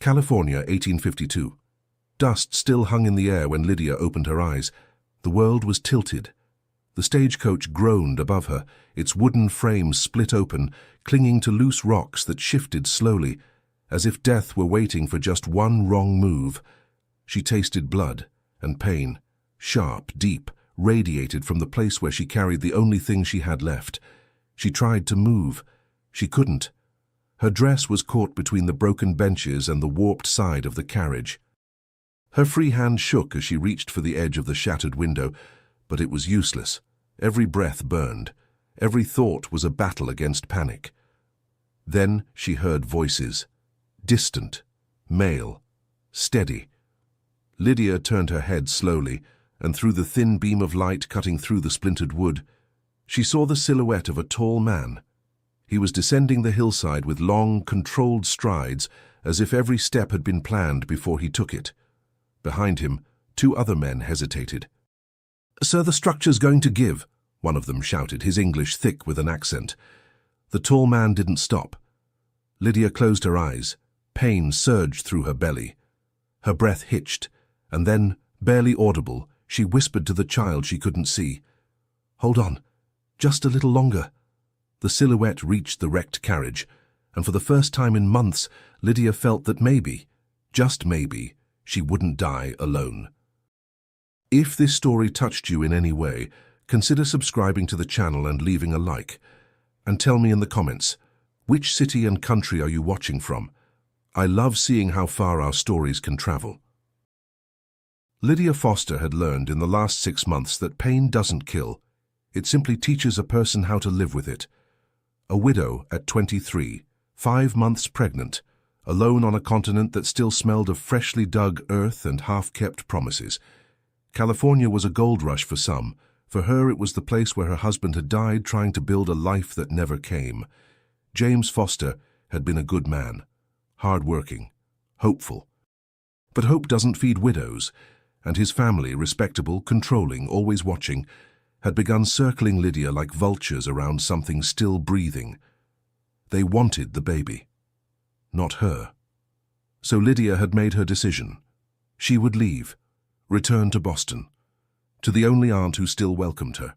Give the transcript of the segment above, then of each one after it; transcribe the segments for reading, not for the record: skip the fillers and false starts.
California, 1852. Dust still hung in the air when Lydia opened her eyes. The world was tilted. The stagecoach groaned above her, its wooden frame split open, clinging to loose rocks that shifted slowly, as if death were waiting for just one wrong move. She tasted blood and pain, sharp, deep, radiated from the place where she carried the only thing she had left. She tried to move. She couldn't. Her dress was caught between the broken benches and the warped side of the carriage. Her free hand shook as she reached for the edge of the shattered window, but it was useless. Every breath burned. Every thought was a battle against panic. Then she heard voices. Distant, male, steady. Lydia turned her head slowly, and through the thin beam of light cutting through the splintered wood, she saw the silhouette of a tall man. He was descending the hillside with long, controlled strides, as if every step had been planned before he took it. Behind him, two other men hesitated. "Sir, the structure's going to give," one of them shouted, his English thick with an accent. The tall man didn't stop. Lydia closed her eyes. Pain surged through her belly. Her breath hitched, and then, barely audible, she whispered to the child she couldn't see. "Hold on, just a little longer." The silhouette reached the wrecked carriage, and for the first time in months, Lydia felt that maybe, just maybe, she wouldn't die alone. If this story touched you in any way, consider subscribing to the channel and leaving a like. And tell me in the comments, which city and country are you watching from? I love seeing how far our stories can travel. Lydia Foster had learned in the last 6 months that pain doesn't kill. It simply teaches a person how to live with it. A widow at 23, 5 months pregnant, alone on a continent that still smelled of freshly dug earth and half-kept promises. California was a gold rush for some. For her, it was the place where her husband had died trying to build a life that never came. James Foster had been a good man, hard-working, hopeful. But hope doesn't feed widows, and his family, respectable, controlling, always watching, had begun circling Lydia like vultures around something still breathing. They wanted the baby, not her. So Lydia had made her decision. She would leave, return to Boston, to the only aunt who still welcomed her.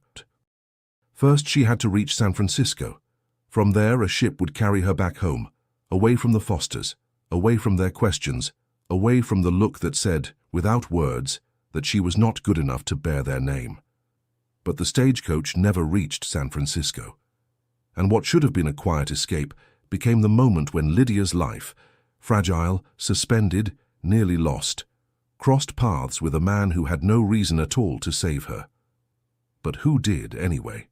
First, she had to reach San Francisco. From there, a ship would carry her back home, away from the Fosters, away from their questions, away from the look that said, without words, that she was not good enough to bear their name. But the stagecoach never reached San Francisco. And what should have been a quiet escape became the moment when Lydia's life, fragile, suspended, nearly lost, crossed paths with a man who had no reason at all to save her. But who did anyway?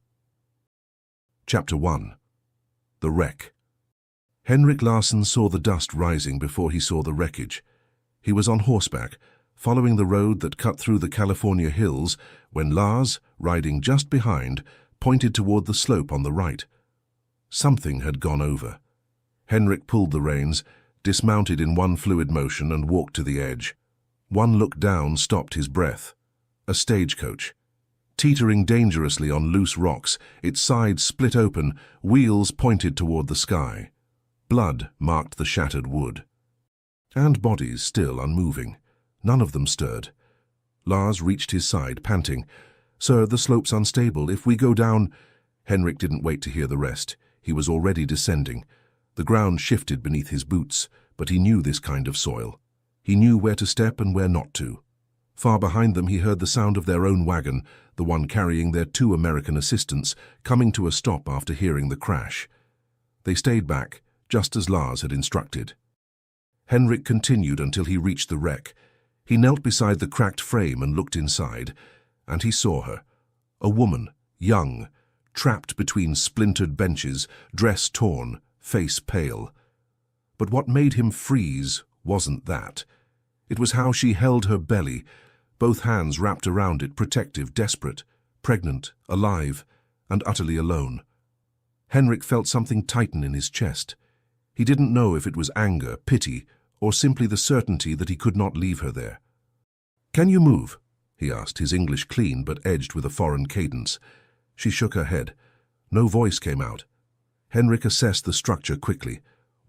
Chapter 1. The Wreck. Henrik Larsson saw the dust rising before he saw the wreckage. He was on horseback, following the road that cut through the California hills, when Lars, riding just behind, pointed toward the slope on the right. Something had gone over. Henrik pulled the reins, dismounted in one fluid motion, and walked to the edge. One look down stopped his breath. A stagecoach. Teetering dangerously on loose rocks, its sides split open, wheels pointed toward the sky. Blood marked the shattered wood. And bodies still unmoving. None of them stirred. Lars reached his side, panting. "Sir, the slope's unstable. If we go down—" Henrik didn't wait to hear the rest. He was already descending. The ground shifted beneath his boots, but he knew this kind of soil. He knew where to step and where not to. Far behind them he heard the sound of their own wagon, the one carrying their 2 American assistants, coming to a stop after hearing the crash. They stayed back, just as Lars had instructed. Henrik continued until he reached the wreck. He knelt beside the cracked frame and looked inside, and he saw her. A woman, young, trapped between splintered benches, dress torn, face pale. But what made him freeze wasn't that. It was how she held her belly, both hands wrapped around it, protective, desperate, pregnant, alive, and utterly alone. Henrik felt something tighten in his chest. He didn't know if it was anger, pity, or simply the certainty that he could not leave her there. "Can you move?" he asked, his English clean but edged with a foreign cadence. She shook her head. No voice came out. Henrik assessed the structure quickly.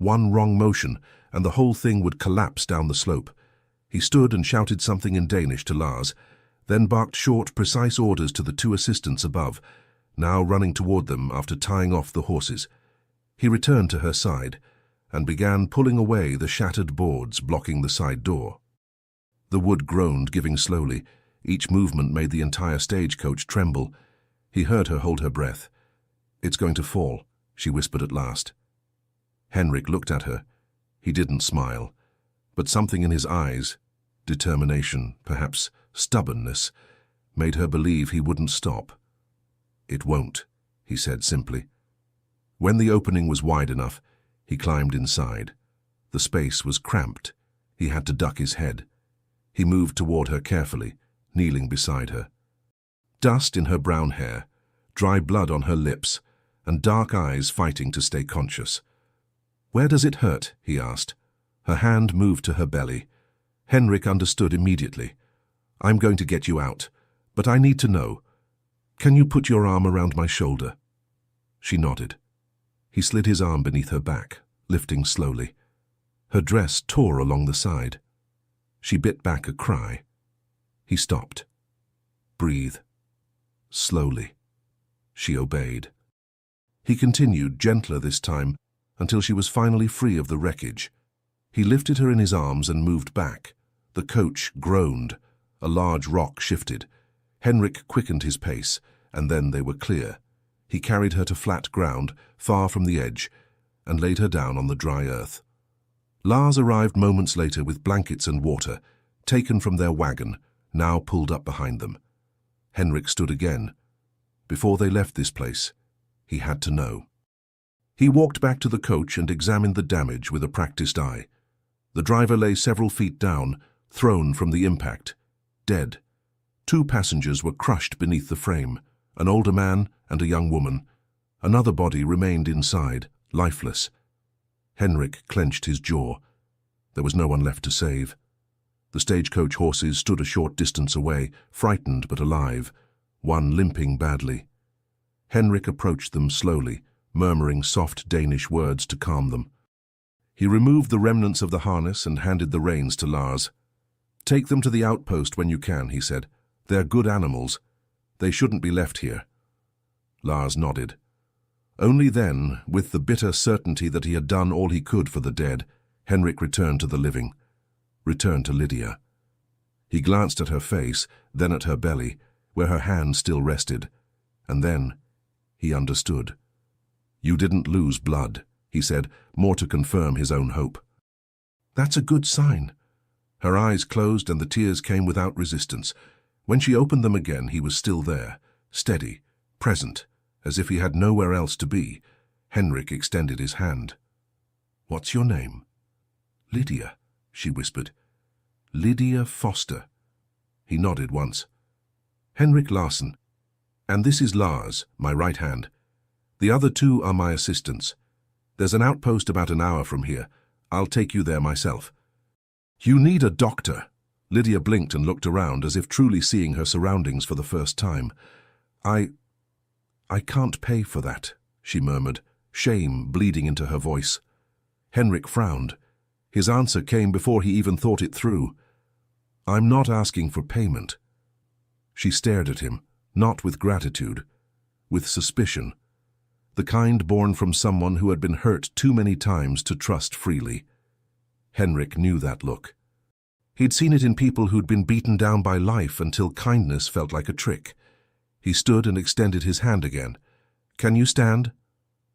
One wrong motion, and the whole thing would collapse down the slope. He stood and shouted something in Danish to Lars, then barked short, precise orders to the two assistants above, now running toward them after tying off the horses. He returned to her side and began pulling away the shattered boards blocking the side door. The wood groaned, giving slowly. Each movement made the entire stagecoach tremble. He heard her hold her breath. "It's going to fall," she whispered at last. Henrik looked at her. He didn't smile, but something in his eyes, determination, perhaps stubbornness, made her believe he wouldn't stop. "It won't," he said simply. When the opening was wide enough, he climbed inside. The space was cramped. He had to duck his head. He moved toward her carefully, kneeling beside her. Dust in her brown hair, dry blood on her lips, and dark eyes fighting to stay conscious. "Where does it hurt?" he asked. Her hand moved to her belly. Henrik understood immediately. "I'm going to get you out, but I need to know. Can you put your arm around my shoulder?" She nodded. He slid his arm beneath her back, lifting slowly. Her dress tore along the side. She bit back a cry. He stopped. "Breathe." Slowly. She obeyed. He continued, gentler this time, until she was finally free of the wreckage. He lifted her in his arms and moved back. The coach groaned. A large rock shifted. Henrik quickened his pace, and then they were clear. He carried her to flat ground, far from the edge, and laid her down on the dry earth. Lars arrived moments later with blankets and water, taken from their wagon, now pulled up behind them. Henrik stood again. Before they left this place, he had to know. He walked back to the coach and examined the damage with a practiced eye. The driver lay several feet down, thrown from the impact, dead. Two passengers were crushed beneath the frame, an older man and a young woman. Another body remained inside, lifeless. Henrik clenched his jaw. There was no one left to save. The stagecoach horses stood a short distance away, frightened but alive, one limping badly. Henrik approached them slowly, murmuring soft Danish words to calm them. He removed the remnants of the harness and handed the reins to Lars. "Take them to the outpost when you can," he said. "They're good animals. They shouldn't be left here." Lars nodded. Only then, with the bitter certainty that he had done all he could for the dead, Henrik returned to the living, returned to Lydia. He glanced at her face, then at her belly, where her hand still rested, and then he understood. "You didn't lose blood," he said, more to confirm his own hope. "That's a good sign." Her eyes closed and the tears came without resistance. When she opened them again, he was still there, steady, present, as if he had nowhere else to be. Henrik extended his hand. "What's your name?" "Lydia," she whispered. "Lydia Foster." He nodded once. "Henrik Larsson. And this is Lars, my right hand. The other two are my assistants. There's an outpost about an hour from here. I'll take you there myself." "You need a doctor." Lydia blinked and looked around, as if truly seeing her surroundings for the first time. I can't pay for that," she murmured, shame bleeding into her voice. Henrik frowned. His answer came before he even thought it through. "I'm not asking for payment." She stared at him, not with gratitude, with suspicion, the kind born from someone who had been hurt too many times to trust freely. Henrik knew that look. He'd seen it in people who'd been beaten down by life until kindness felt like a trick. He stood and extended his hand again. "Can you stand?"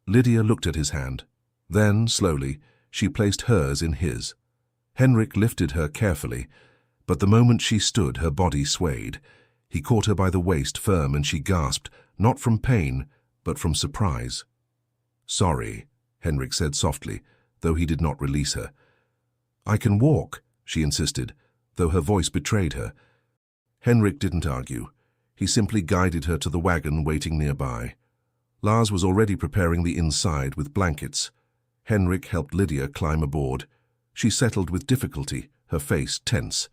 Lydia looked at his hand. Then, slowly, she placed hers in his. Henrik lifted her carefully, but the moment she stood, her body swayed. He caught her by the waist firm and she gasped, not from pain, but from surprise. "Sorry," Henrik said softly, though he did not release her. "I can walk," she insisted, though her voice betrayed her. Henrik didn't argue. He simply guided her to the wagon waiting nearby. Lars was already preparing the inside with blankets. Henrik helped Lydia climb aboard. She settled with difficulty, her face tense.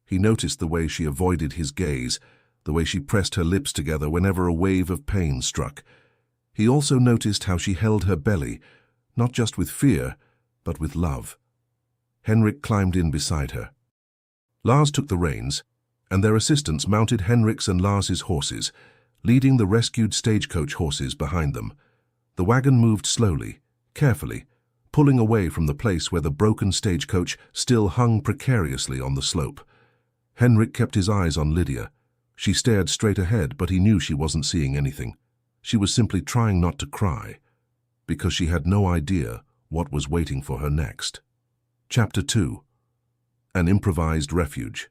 He noticed the way she avoided his gaze, the way she pressed her lips together whenever a wave of pain struck. He also noticed how she held her belly, not just with fear, but with love. Henrik climbed in beside her. Lars took the reins, and their assistants mounted Henrik's and Lars's horses, leading the rescued stagecoach horses behind them. The wagon moved slowly, carefully, pulling away from the place where the broken stagecoach still hung precariously on the slope. Henrik kept his eyes on Lydia. She stared straight ahead, but he knew she wasn't seeing anything. She was simply trying not to cry, because she had no idea what was waiting for her next. Chapter 2. An Improvised Refuge.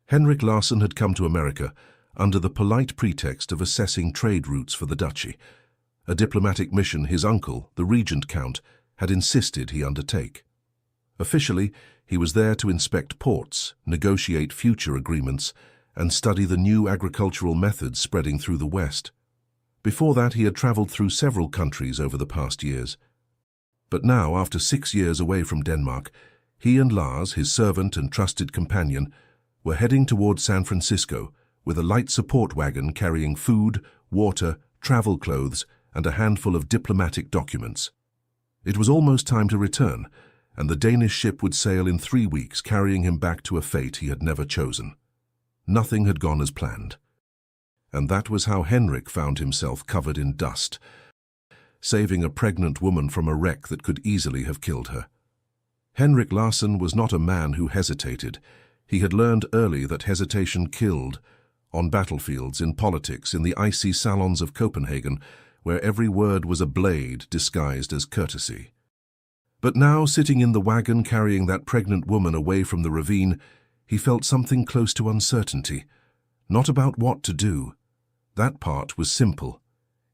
Henrik Larsson had come to America under the polite pretext of assessing trade routes for the duchy, a diplomatic mission his uncle, the Regent Count, had insisted he undertake. Officially, he was there to inspect ports, negotiate future agreements, and study the new agricultural methods spreading through the West. Before that, he had traveled through several countries over the past years. But now, after 6 years away from Denmark, he and Lars, his servant and trusted companion, were heading toward San Francisco with a light support wagon carrying food, water, travel clothes, and a handful of diplomatic documents. It was almost time to return, and the Danish ship would sail in 3 weeks, carrying him back to a fate he had never chosen. Nothing had gone as planned. And that was how Henrik found himself covered in dust, saving a pregnant woman from a wreck that could easily have killed her. Henrik Larsson was not a man who hesitated. He had learned early that hesitation killed, on battlefields, in politics, in the icy salons of Copenhagen, where every word was a blade disguised as courtesy. But now, sitting in the wagon carrying that pregnant woman away from the ravine, he felt something close to uncertainty. Not about what to do. That part was simple.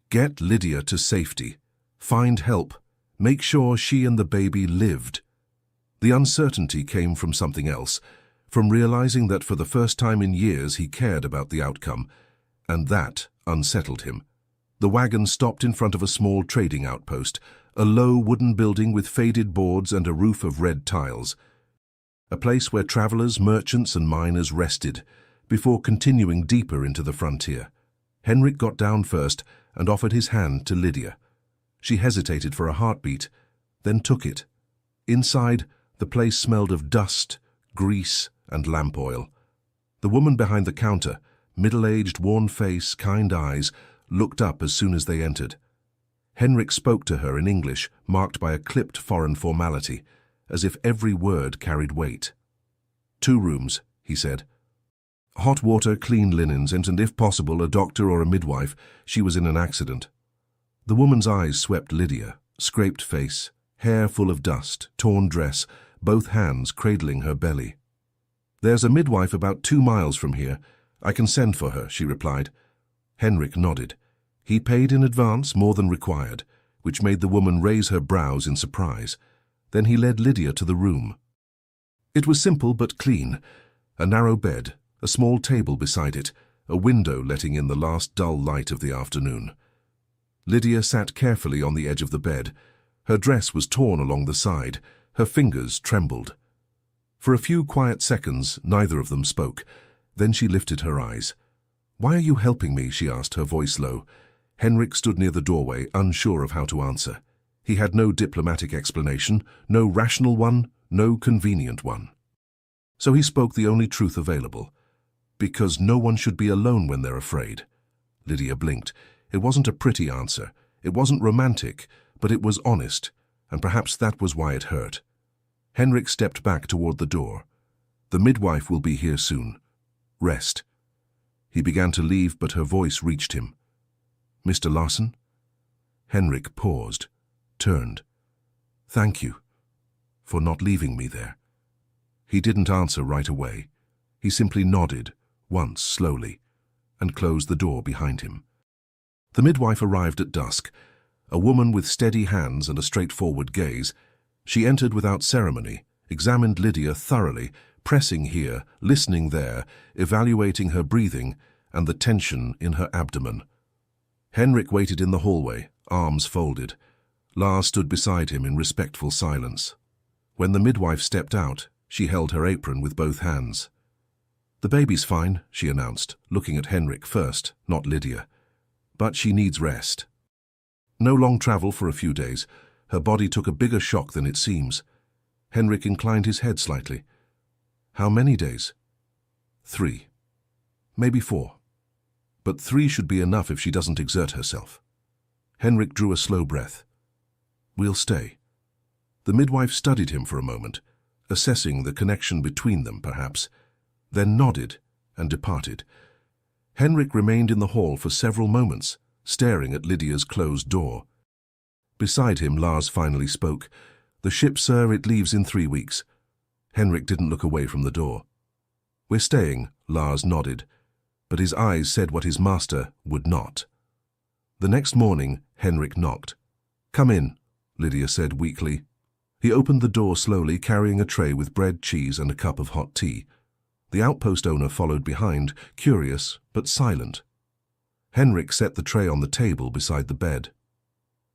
Get Lydia to safety. Find help. Make sure she and the baby lived. The uncertainty came from something else, from realizing that for the first time in years he cared about the outcome, and that unsettled him. The wagon stopped in front of a small trading outpost, a low wooden building with faded boards and a roof of red tiles. A place where travelers, merchants and miners rested, before continuing deeper into the frontier. Henrik got down first and offered his hand to Lydia. She hesitated for a heartbeat, then took it. Inside, the place smelled of dust, grease and lamp oil. The woman behind the counter, middle-aged, worn face, kind eyes, looked up as soon as they entered. Henrik spoke to her in English, marked by a clipped foreign formality, as if every word carried weight. 2 rooms, he said. Hot water, clean linens, and if possible, a doctor or a midwife. She was in an accident. The woman's eyes swept Lydia, scraped face, hair full of dust, torn dress, both hands cradling her belly. There's a midwife about 2 miles from here. I can send for her, she replied. Henrik nodded. He paid in advance more than required, which made the woman raise her brows in surprise. Then he led Lydia to the room. It was simple but clean. A narrow bed, a small table beside it, a window letting in the last dull light of the afternoon. Lydia sat carefully on the edge of the bed. Her dress was torn along the side. Her fingers trembled. For a few quiet seconds, neither of them spoke. Then she lifted her eyes. "Why are you helping me?" she asked, her voice low. Henrik stood near the doorway, unsure of how to answer. He had no diplomatic explanation, no rational one, no convenient one. So he spoke the only truth available. Because no one should be alone when they're afraid. Lydia blinked. It wasn't a pretty answer. It wasn't romantic, but it was honest, and perhaps that was why it hurt. Henrik stepped back toward the door. "The midwife will be here soon. Rest." He began to leave, but her voice reached him. "Mr. Larsson?" Henrik paused, turned. "Thank you for not leaving me there." He didn't answer right away. He simply nodded, once slowly, and closed the door behind him. The midwife arrived at dusk, a woman with steady hands and a straightforward gaze. She entered without ceremony, examined Lydia thoroughly, pressing here, listening there, evaluating her breathing and the tension in her abdomen. Henrik waited in the hallway, arms folded. Lars stood beside him in respectful silence. When the midwife stepped out, she held her apron with both hands. "The baby's fine," she announced, looking at Henrik first, not Lydia. "But she needs rest. No long travel for a few days. Her body took a bigger shock than it seems. Henrik inclined his head slightly. How many days? 3. Maybe 4. But 3 should be enough if she doesn't exert herself. Henrik drew a slow breath. We'll stay. The midwife studied him for a moment, assessing the connection between them, perhaps, then nodded and departed. Henrik remained in the hall for several moments, staring at Lydia's closed door. Beside him, Lars finally spoke. The ship, sir, it leaves in 3 weeks. Henrik didn't look away from the door. We're staying, Lars nodded, but his eyes said what his master would not. The next morning, Henrik knocked. Come in, Lydia said weakly. He opened the door slowly, carrying a tray with bread, cheese, and a cup of hot tea. The outpost owner followed behind, curious but silent. Henrik set the tray on the table beside the bed.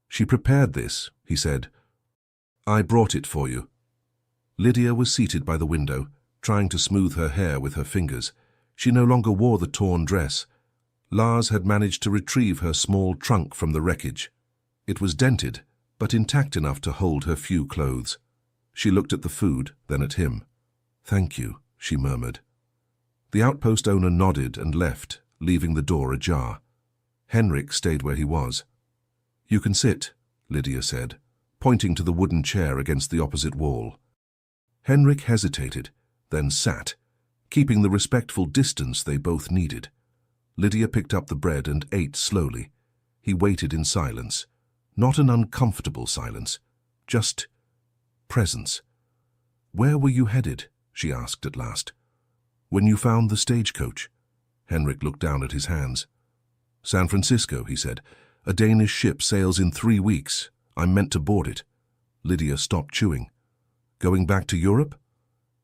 She prepared this, he said. I brought it for you. Lydia was seated by the window, trying to smooth her hair with her fingers. She no longer wore the torn dress. Lars had managed to retrieve her small trunk from the wreckage. It was dented, but intact enough to hold her few clothes. She looked at the food, then at him. Thank you, she murmured. The outpost owner nodded and left, leaving the door ajar. Henrik stayed where he was. You can sit, Lydia said, pointing to the wooden chair against the opposite wall. Henrik hesitated, then sat, keeping the respectful distance they both needed. Lydia picked up the bread and ate slowly. He waited in silence. Not an uncomfortable silence, just presence. Where were you headed? She asked at last. When you found the stagecoach. Henrik looked down at his hands. San Francisco, he said. A Danish ship sails in 3 weeks. I'm meant to board it. Lydia stopped chewing. Going back to Europe?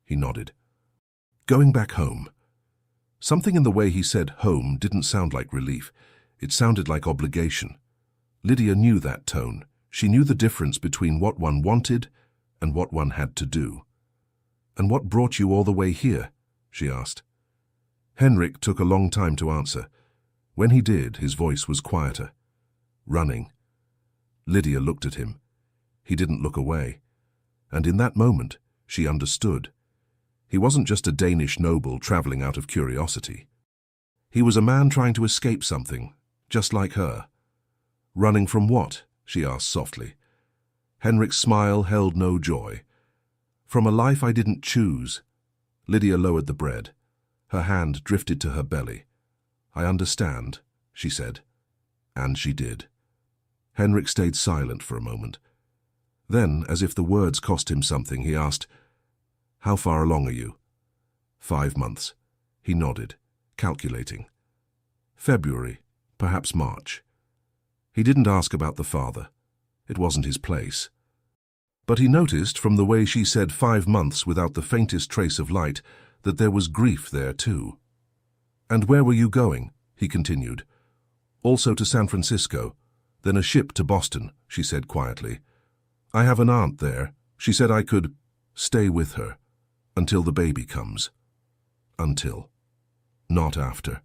He nodded. Going back home. Something in the way he said home didn't sound like relief. It sounded like obligation. Lydia knew that tone. She knew the difference between what one wanted and what one had to do. And what brought you all the way here? She asked. Henrik took a long time to answer. When he did, his voice was quieter. Running. Lydia looked at him. He didn't look away. And in that moment, she understood. He wasn't just a Danish noble traveling out of curiosity. He was a man trying to escape something, just like her. Running from what? She asked softly. Henrik's smile held no joy. From a life I didn't choose. Lydia lowered the bread. Her hand drifted to her belly. I understand, she said. And she did. Henrik stayed silent for a moment. Then, as if the words cost him something, he asked, How far along are you? 5 months. He nodded, calculating. February, perhaps March. He didn't ask about the father. It wasn't his place. But he noticed from the way she said 5 months without the faintest trace of light that there was grief there too. And where were you going? He continued. Also to San Francisco, then a ship to Boston, she said quietly. I have an aunt there. She said I could stay with her until the baby comes. Until. Not after.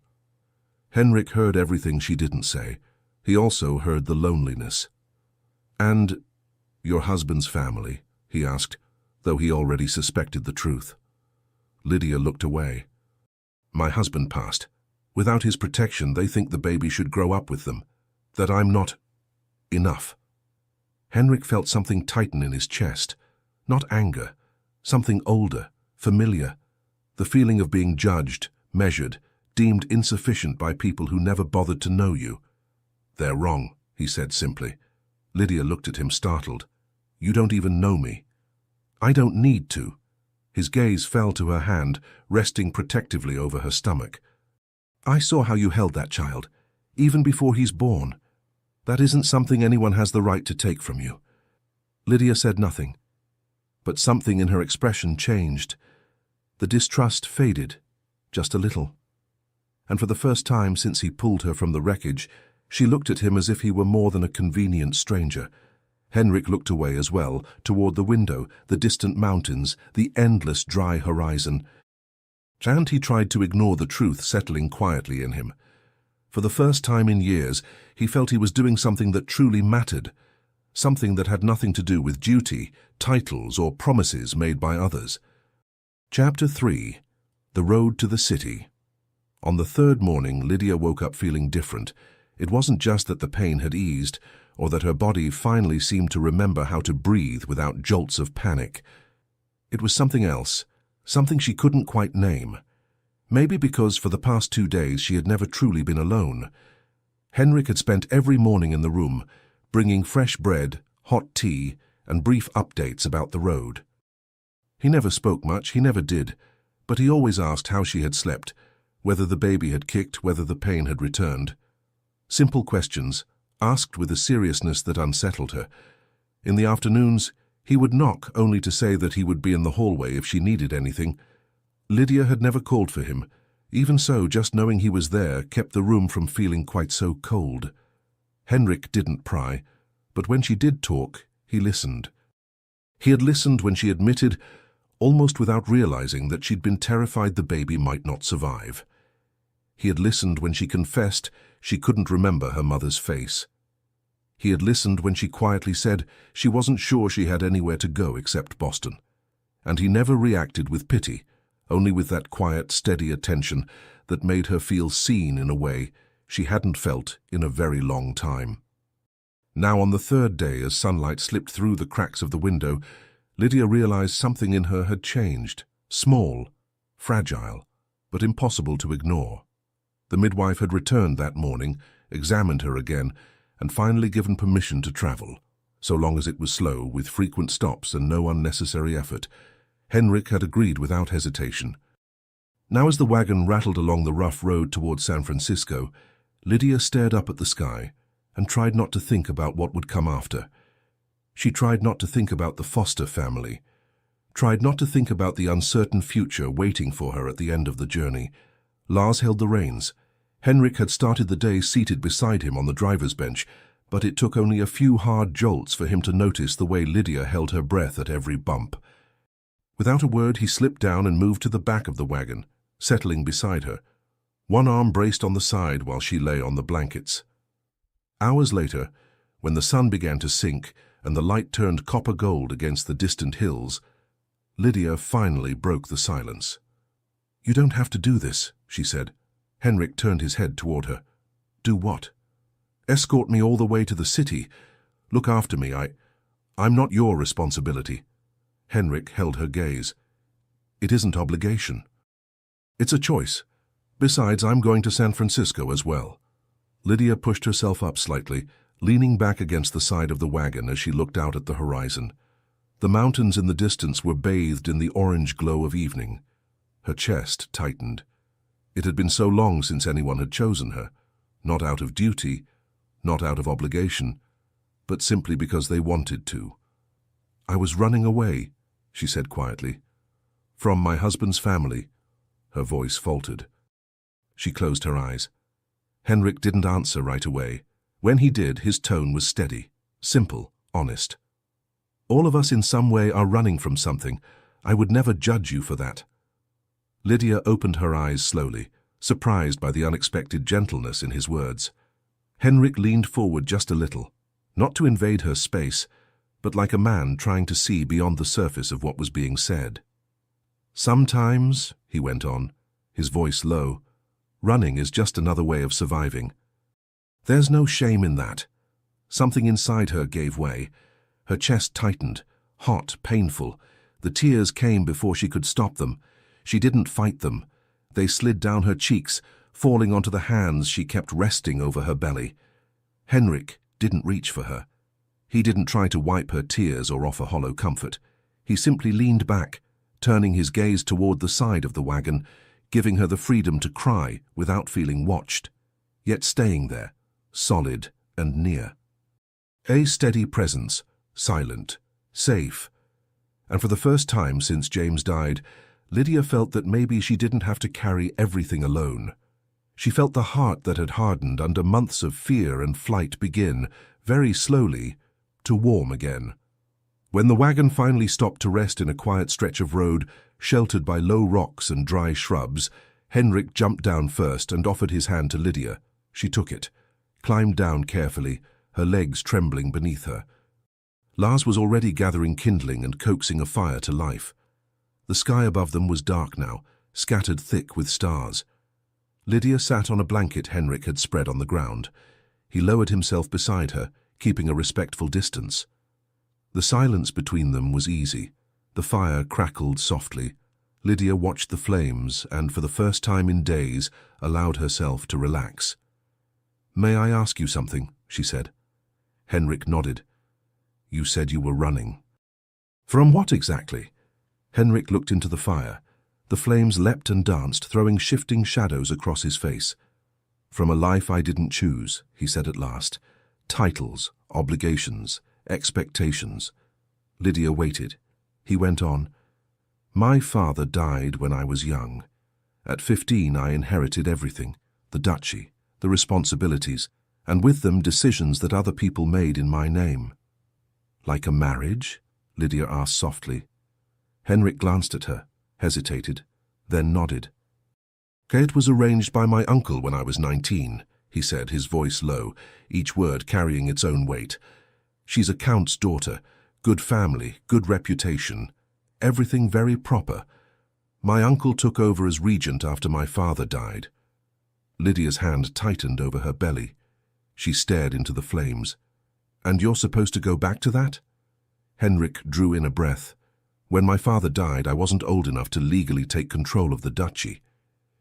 Henrik heard everything she didn't say. He also heard the loneliness. And your husband's family, he asked, though he already suspected the truth. Lydia looked away. My husband passed. Without his protection, they think the baby should grow up with them. That I'm not enough. Henrik felt something tighten in his chest. Not anger. Something older, familiar. The feeling of being judged, measured, deemed insufficient by people who never bothered to know you. They're wrong, he said simply. Lydia looked at him startled. You don't even know me. I don't need to. His gaze fell to her hand, resting protectively over her stomach. I saw how you held that child, even before he's born. That isn't something anyone has the right to take from you. Lydia said nothing, but something in her expression changed. The distrust faded, just a little. And for the first time since he pulled her from the wreckage, she looked at him as if he were more than a convenient stranger. Henrik looked away as well, toward the window, the distant mountains, the endless dry horizon. And he tried to ignore the truth settling quietly in him. For the first time in years, he felt he was doing something that truly mattered, something that had nothing to do with duty, titles, or promises made by others. Chapter 3. The Road to the City. On the third morning, Lydia woke up feeling different. It wasn't just that the pain had eased, or that her body finally seemed to remember how to breathe without jolts of panic. It was something else, something she couldn't quite name. Maybe because for the past 2 days she had never truly been alone. Henrik had spent every morning in the room, bringing fresh bread, hot tea, and brief updates about the road. He never spoke much, he never did, but he always asked how she had slept, whether the baby had kicked, whether the pain had returned. Simple questions, asked with a seriousness that unsettled her. In the afternoons, he would knock only to say that he would be in the hallway if she needed anything. Lydia had never called for him. Even so, just knowing he was there kept the room from feeling quite so cold. Henrik didn't pry, but when she did talk, he listened. He had listened when she admitted, almost without realizing, that she'd been terrified the baby might not survive. He had listened when she confessed she couldn't remember her mother's face. He had listened when she quietly said she wasn't sure she had anywhere to go except Boston. And he never reacted with pity, only with that quiet, steady attention that made her feel seen in a way she hadn't felt in a very long time. Now on the third day, as sunlight slipped through the cracks of the window, Lydia realized something in her had changed. Small, fragile, but impossible to ignore. The midwife had returned that morning, examined her again, and finally given permission to travel, so long as it was slow, with frequent stops and no unnecessary effort. Henrik had agreed without hesitation. Now as the wagon rattled along the rough road towards San Francisco, Lydia stared up at the sky and tried not to think about what would come after. She tried not to think about the Foster family, tried not to think about the uncertain future waiting for her at the end of the journey. Lars held the reins. Henrik had started the day seated beside him on the driver's bench, but it took only a few hard jolts for him to notice the way Lydia held her breath at every bump. Without a word, he slipped down and moved to the back of the wagon, settling beside her. One arm braced on the side while she lay on the blankets. Hours later, when the sun began to sink and the light turned copper gold against the distant hills, Lydia finally broke the silence. "You don't have to do this," she said. Henrik turned his head toward her. "Do what?" "Escort me all the way to the city. Look after me. I'm not your responsibility." Henrik held her gaze. "It isn't obligation. It's a choice. Besides, I'm going to San Francisco as well." Lydia pushed herself up slightly, leaning back against the side of the wagon as she looked out at the horizon. The mountains in the distance were bathed in the orange glow of evening. Her chest tightened. It had been so long since anyone had chosen her, not out of duty, not out of obligation, but simply because they wanted to. "I was running away," she said quietly. "From my husband's family." Her voice faltered. She closed her eyes. Henrik didn't answer right away. When he did, his tone was steady, simple, honest. "All of us in some way are running from something. I would never judge you for that." Lydia opened her eyes slowly, surprised by the unexpected gentleness in his words. Henrik leaned forward just a little, not to invade her space, but like a man trying to see beyond the surface of what was being said. "Sometimes," he went on, his voice low, "running is just another way of surviving. There's no shame in that." Something inside her gave way. Her chest tightened, hot, painful. The tears came before she could stop them. She didn't fight them. They slid down her cheeks, falling onto the hands she kept resting over her belly. Henrik didn't reach for her. He didn't try to wipe her tears or offer hollow comfort. He simply leaned back, turning his gaze toward the side of the wagon, giving her the freedom to cry without feeling watched, yet staying there, solid and near. A steady presence, silent, safe. And for the first time since James died, Lydia felt that maybe she didn't have to carry everything alone. She felt the heart that had hardened under months of fear and flight begin, very slowly, to warm again. When the wagon finally stopped to rest in a quiet stretch of road, sheltered by low rocks and dry shrubs, Henrik jumped down first and offered his hand to Lydia. She took it, climbed down carefully, her legs trembling beneath her. Lars was already gathering kindling and coaxing a fire to life. The sky above them was dark now, scattered thick with stars. Lydia sat on a blanket Henrik had spread on the ground. He lowered himself beside her, keeping a respectful distance. The silence between them was easy. The fire crackled softly. Lydia watched the flames and, for the first time in days, allowed herself to relax. "May I ask you something?" she said. Henrik nodded. "You said you were running." "From what exactly?" Henrik looked into the fire. The flames leapt and danced, throwing shifting shadows across his face. "From a life I didn't choose," he said at last. "Titles, obligations, expectations." Lydia waited. He went on. "My father died when I was young. At 15 I inherited everything, the duchy, the responsibilities, and with them decisions that other people made in my name." "Like a marriage?" Lydia asked softly. Henrik glanced at her, hesitated, then nodded. "It was arranged by my uncle when I was 19, he said, his voice low, each word carrying its own weight. "She's a count's daughter, good family, good reputation, everything very proper. My uncle took over as regent after my father died." Lydia's hand tightened over her belly. She stared into the flames. "And you're supposed to go back to that?" Henrik drew in a breath. "When my father died, I wasn't old enough to legally take control of the duchy.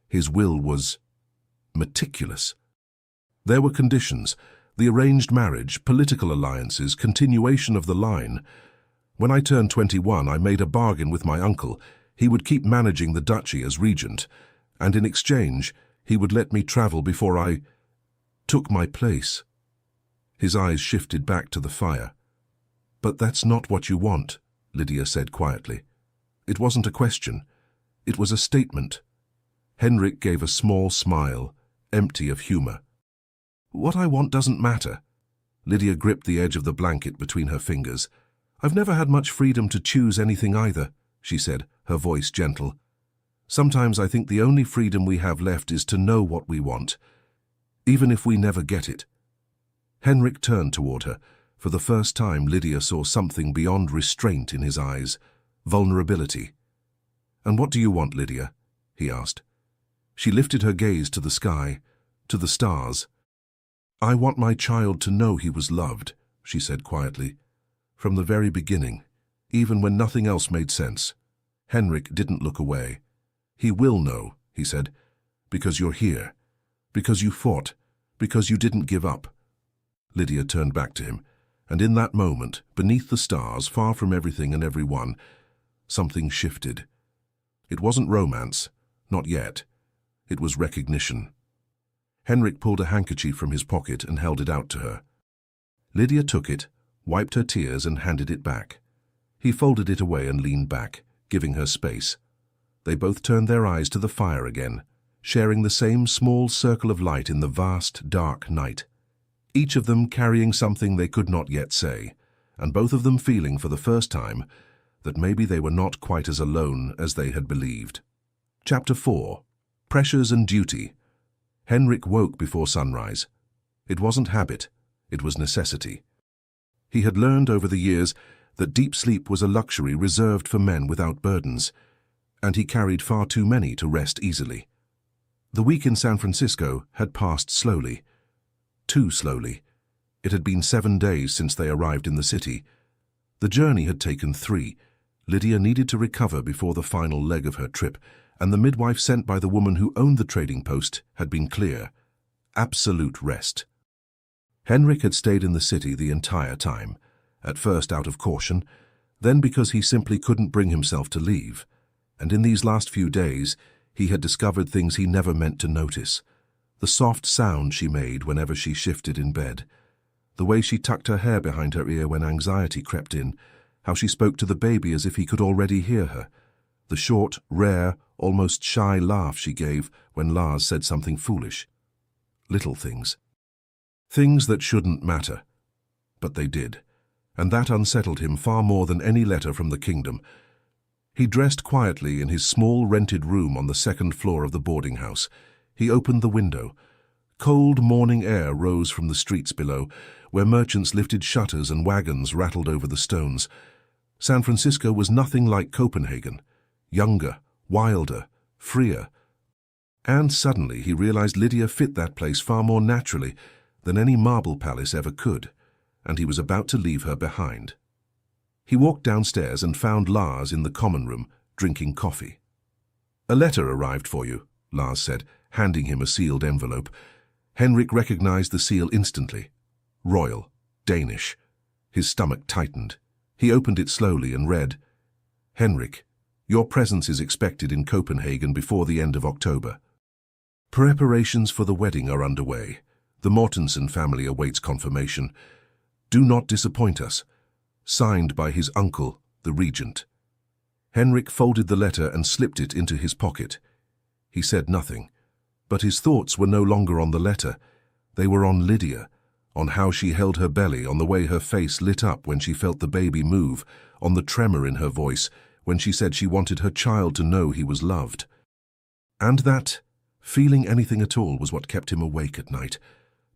His will was meticulous. There were conditions, the arranged marriage, political alliances, continuation of the line. When I turned 21, I made a bargain with my uncle. He would keep managing the duchy as regent, and in exchange, he would let me travel before I took my place." His eyes shifted back to the fire. "But that's not what you want," Lydia said quietly. It wasn't a question. It was a statement. Henrik gave a small smile, empty of humor. "What I want doesn't matter." Lydia gripped the edge of the blanket between her fingers. "I've never had much freedom to choose anything either," she said, her voice gentle. "Sometimes I think the only freedom we have left is to know what we want, even if we never get it." Henrik turned toward her. For the first time, Lydia saw something beyond restraint in his eyes, vulnerability. "And what do you want, Lydia?" he asked. She lifted her gaze to the sky, to the stars. "I want my child to know he was loved," she said quietly. "From the very beginning, even when nothing else made sense." Henrik didn't look away. "He will know," he said, "because you're here, because you fought, because you didn't give up." Lydia turned back to him, and in that moment, beneath the stars, far from everything and everyone, something shifted. It wasn't romance, not yet. It was recognition. Henrik pulled a handkerchief from his pocket and held it out to her. Lydia took it, wiped her tears and handed it back. He folded it away and leaned back, giving her space. They both turned their eyes to the fire again, sharing the same small circle of light in the vast, dark night. Each of them carrying something they could not yet say, and both of them feeling for the first time that maybe they were not quite as alone as they had believed. Chapter 4. Pressures and Duty. Henrik woke before sunrise. It wasn't habit, it was necessity. He had learned over the years that deep sleep was a luxury reserved for men without burdens, and he carried far too many to rest easily. The week in San Francisco had passed slowly. Too slowly. It had been 7 days since they arrived in the city. The journey had taken 3. Lydia needed to recover before the final leg of her trip, and the midwife sent by the woman who owned the trading post had been clear. Absolute rest. Henrik had stayed in the city the entire time, at first out of caution, then because he simply couldn't bring himself to leave. And in these last few days, he had discovered things he never meant to notice. The soft sound she made whenever she shifted in bed, the way she tucked her hair behind her ear when anxiety crept in, how she spoke to the baby as if he could already hear her, the short, rare, almost shy laugh she gave when Lars said something foolish. Little things. Things that shouldn't matter. But they did, and that unsettled him far more than any letter from the kingdom. He dressed quietly in his small rented room on the second floor of the boarding house. He opened the window. Cold morning air rose from the streets below, where merchants lifted shutters and wagons rattled over the stones. San Francisco was nothing like Copenhagen. Younger, wilder, freer. And suddenly he realized Lydia fit that place far more naturally than any marble palace ever could, and he was about to leave her behind. He walked downstairs and found Lars in the common room, drinking coffee. "A letter arrived for you," Lars said, handing him a sealed envelope. Henrik recognized the seal instantly. Royal, Danish. His stomach tightened. He opened it slowly and read, "Henrik, your presence is expected in Copenhagen before the end of October. Preparations for the wedding are underway. The Mortensen family awaits confirmation. Do not disappoint us." Signed by his uncle, the regent. Henrik folded the letter and slipped it into his pocket. He said nothing, but his thoughts were no longer on the letter. They were on Lydia, on how she held her belly, on the way her face lit up when she felt the baby move, on the tremor in her voice when she said she wanted her child to know he was loved. And that, feeling anything at all, was what kept him awake at night.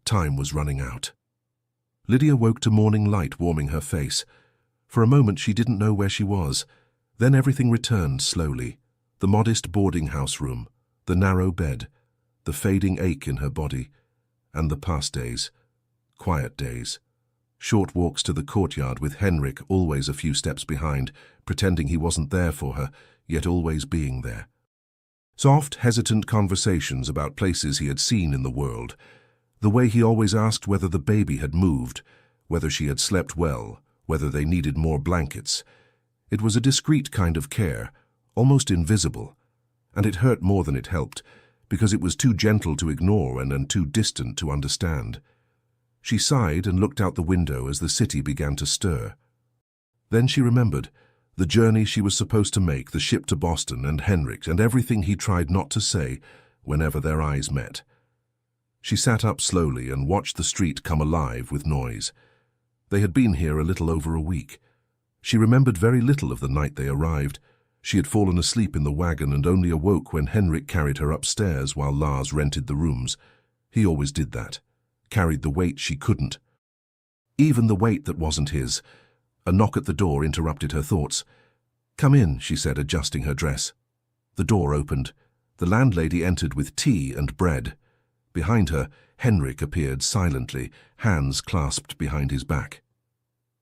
Time was running out. Lydia woke to morning light warming her face. For a moment she didn't know where she was. Then everything returned slowly. The modest boarding house room, the narrow bed, the fading ache in her body, and the past days. Quiet days. Short walks to the courtyard with Henrik always a few steps behind, pretending he wasn't there for her, yet always being there. Soft, hesitant conversations about places he had seen in the world. The way he always asked whether the baby had moved, whether she had slept well, whether they needed more blankets. It was a discreet kind of care, almost invisible, and it hurt more than it helped, because it was too gentle to ignore and too distant to understand. She sighed and looked out the window as the city began to stir. Then she remembered the journey she was supposed to make, the ship to Boston, and Henrik, and everything he tried not to say whenever their eyes met. She sat up slowly and watched the street come alive with noise. They had been here a little over a week. She remembered very little of the night they arrived. She had fallen asleep in the wagon and only awoke when Henrik carried her upstairs while Lars rented the rooms. He always did that, carried the weight she couldn't. Even the weight that wasn't his. A knock at the door interrupted her thoughts. "Come in," she said, adjusting her dress. The door opened. The landlady entered with tea and bread. Behind her, Henrik appeared silently, hands clasped behind his back.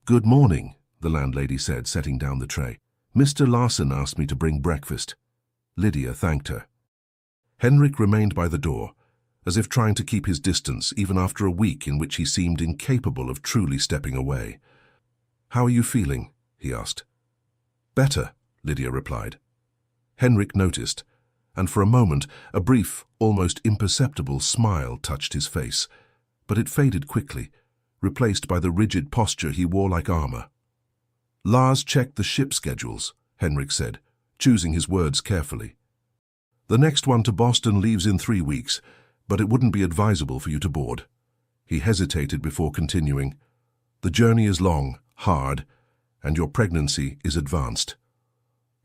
"Good morning," the landlady said, setting down the tray. "Mr. Larsen asked me to bring breakfast." Lydia thanked her. Henrik remained by the door, as if trying to keep his distance even after a week in which he seemed incapable of truly stepping away. "How are you feeling?" he asked. "Better," Lydia replied. Henrik noticed, and for a moment a brief, almost imperceptible smile touched his face, but it faded quickly, replaced by the rigid posture he wore like armor. "Lars checked the ship schedules," Henrik said, choosing his words carefully. "The next one to Boston leaves in 3 weeks, but it wouldn't be advisable for you to board." He hesitated before continuing. "The journey is long, hard, and your pregnancy is advanced."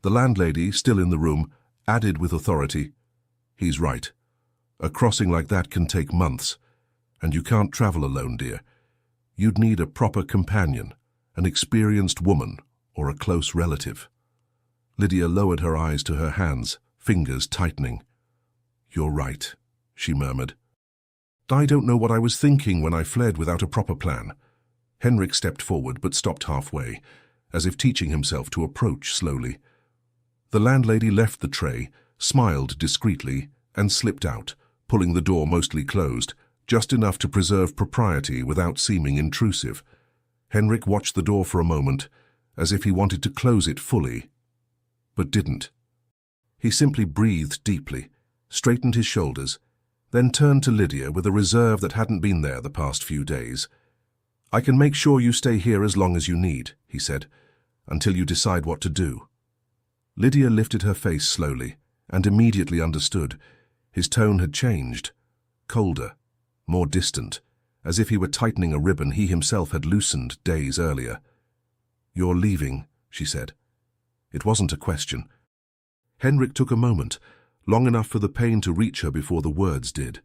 The landlady, still in the room, added with authority, "He's right. A crossing like that can take months, and you can't travel alone, dear. You'd need a proper companion, an experienced woman, or a close relative." Lydia lowered her eyes to her hands, fingers tightening. "You're right," she murmured. "I don't know what I was thinking when I fled without a proper plan." Henrik stepped forward but stopped halfway, as if teaching himself to approach slowly. The landlady left the tray, smiled discreetly, and slipped out, pulling the door mostly closed, just enough to preserve propriety without seeming intrusive. Henrik watched the door for a moment, as if he wanted to close it fully, but didn't. He simply breathed deeply, straightened his shoulders, then turned to Lydia with a reserve that hadn't been there the past few days. "I can make sure you stay here as long as you need," he said, "until you decide what to do." Lydia lifted her face slowly, and immediately understood. His tone had changed, colder, more distant, as if he were tightening a ribbon he himself had loosened days earlier. "You're leaving," she said. It wasn't a question. Henrik took a moment, long enough for the pain to reach her before the words did.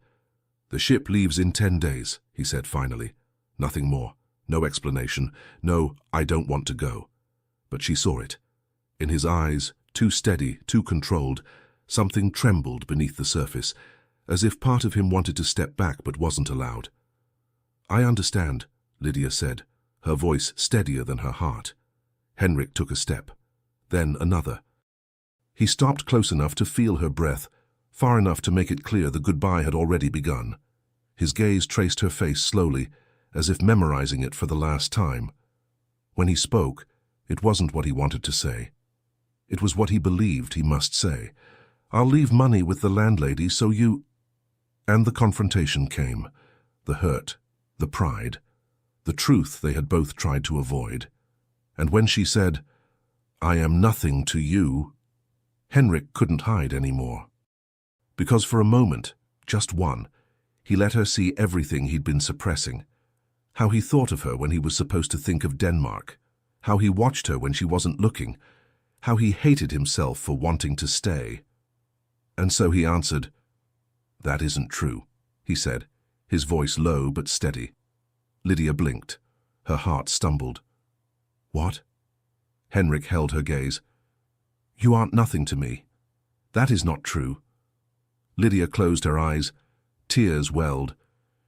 "The ship leaves in 10 days, he said finally. Nothing more. No explanation. No, I don't want to go. But she saw it. In his eyes, too steady, too controlled, something trembled beneath the surface, as if part of him wanted to step back but wasn't allowed. "I understand," Lydia said, her voice steadier than her heart. Henrik took a step, then another. He stopped close enough to feel her breath, far enough to make it clear the goodbye had already begun. His gaze traced her face slowly, as if memorizing it for the last time. When he spoke, it wasn't what he wanted to say. It was what he believed he must say. "I'll leave money with the landlady so you—" And the confrontation came. The hurt, the pride, the truth they had both tried to avoid. And when she said, "I am nothing to you," Henrik couldn't hide anymore. Because for a moment, just one, he let her see everything he'd been suppressing. How he thought of her when he was supposed to think of Denmark. How he watched her when she wasn't looking. How he hated himself for wanting to stay. And so he answered, "That isn't true," he said, his voice low but steady. Lydia blinked. Her heart stumbled. "What?" Henrik held her gaze. "You aren't nothing to me. That is not true." Lydia closed her eyes. Tears welled.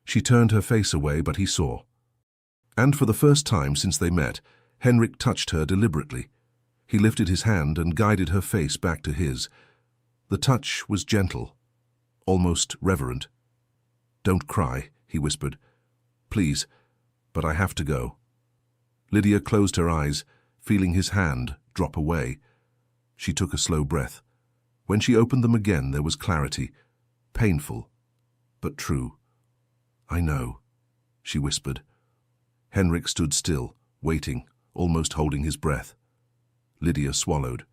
She turned her face away, but he saw. And for the first time since they met, Henrik touched her deliberately. He lifted his hand and guided her face back to his. The touch was gentle, almost reverent. "Don't cry," he whispered. "Please, but I have to go." Lydia closed her eyes, feeling his hand drop away. She took a slow breath. When she opened them again, there was clarity, painful, but true. "I know," she whispered. Henrik stood still, waiting, almost holding his breath. Lydia swallowed.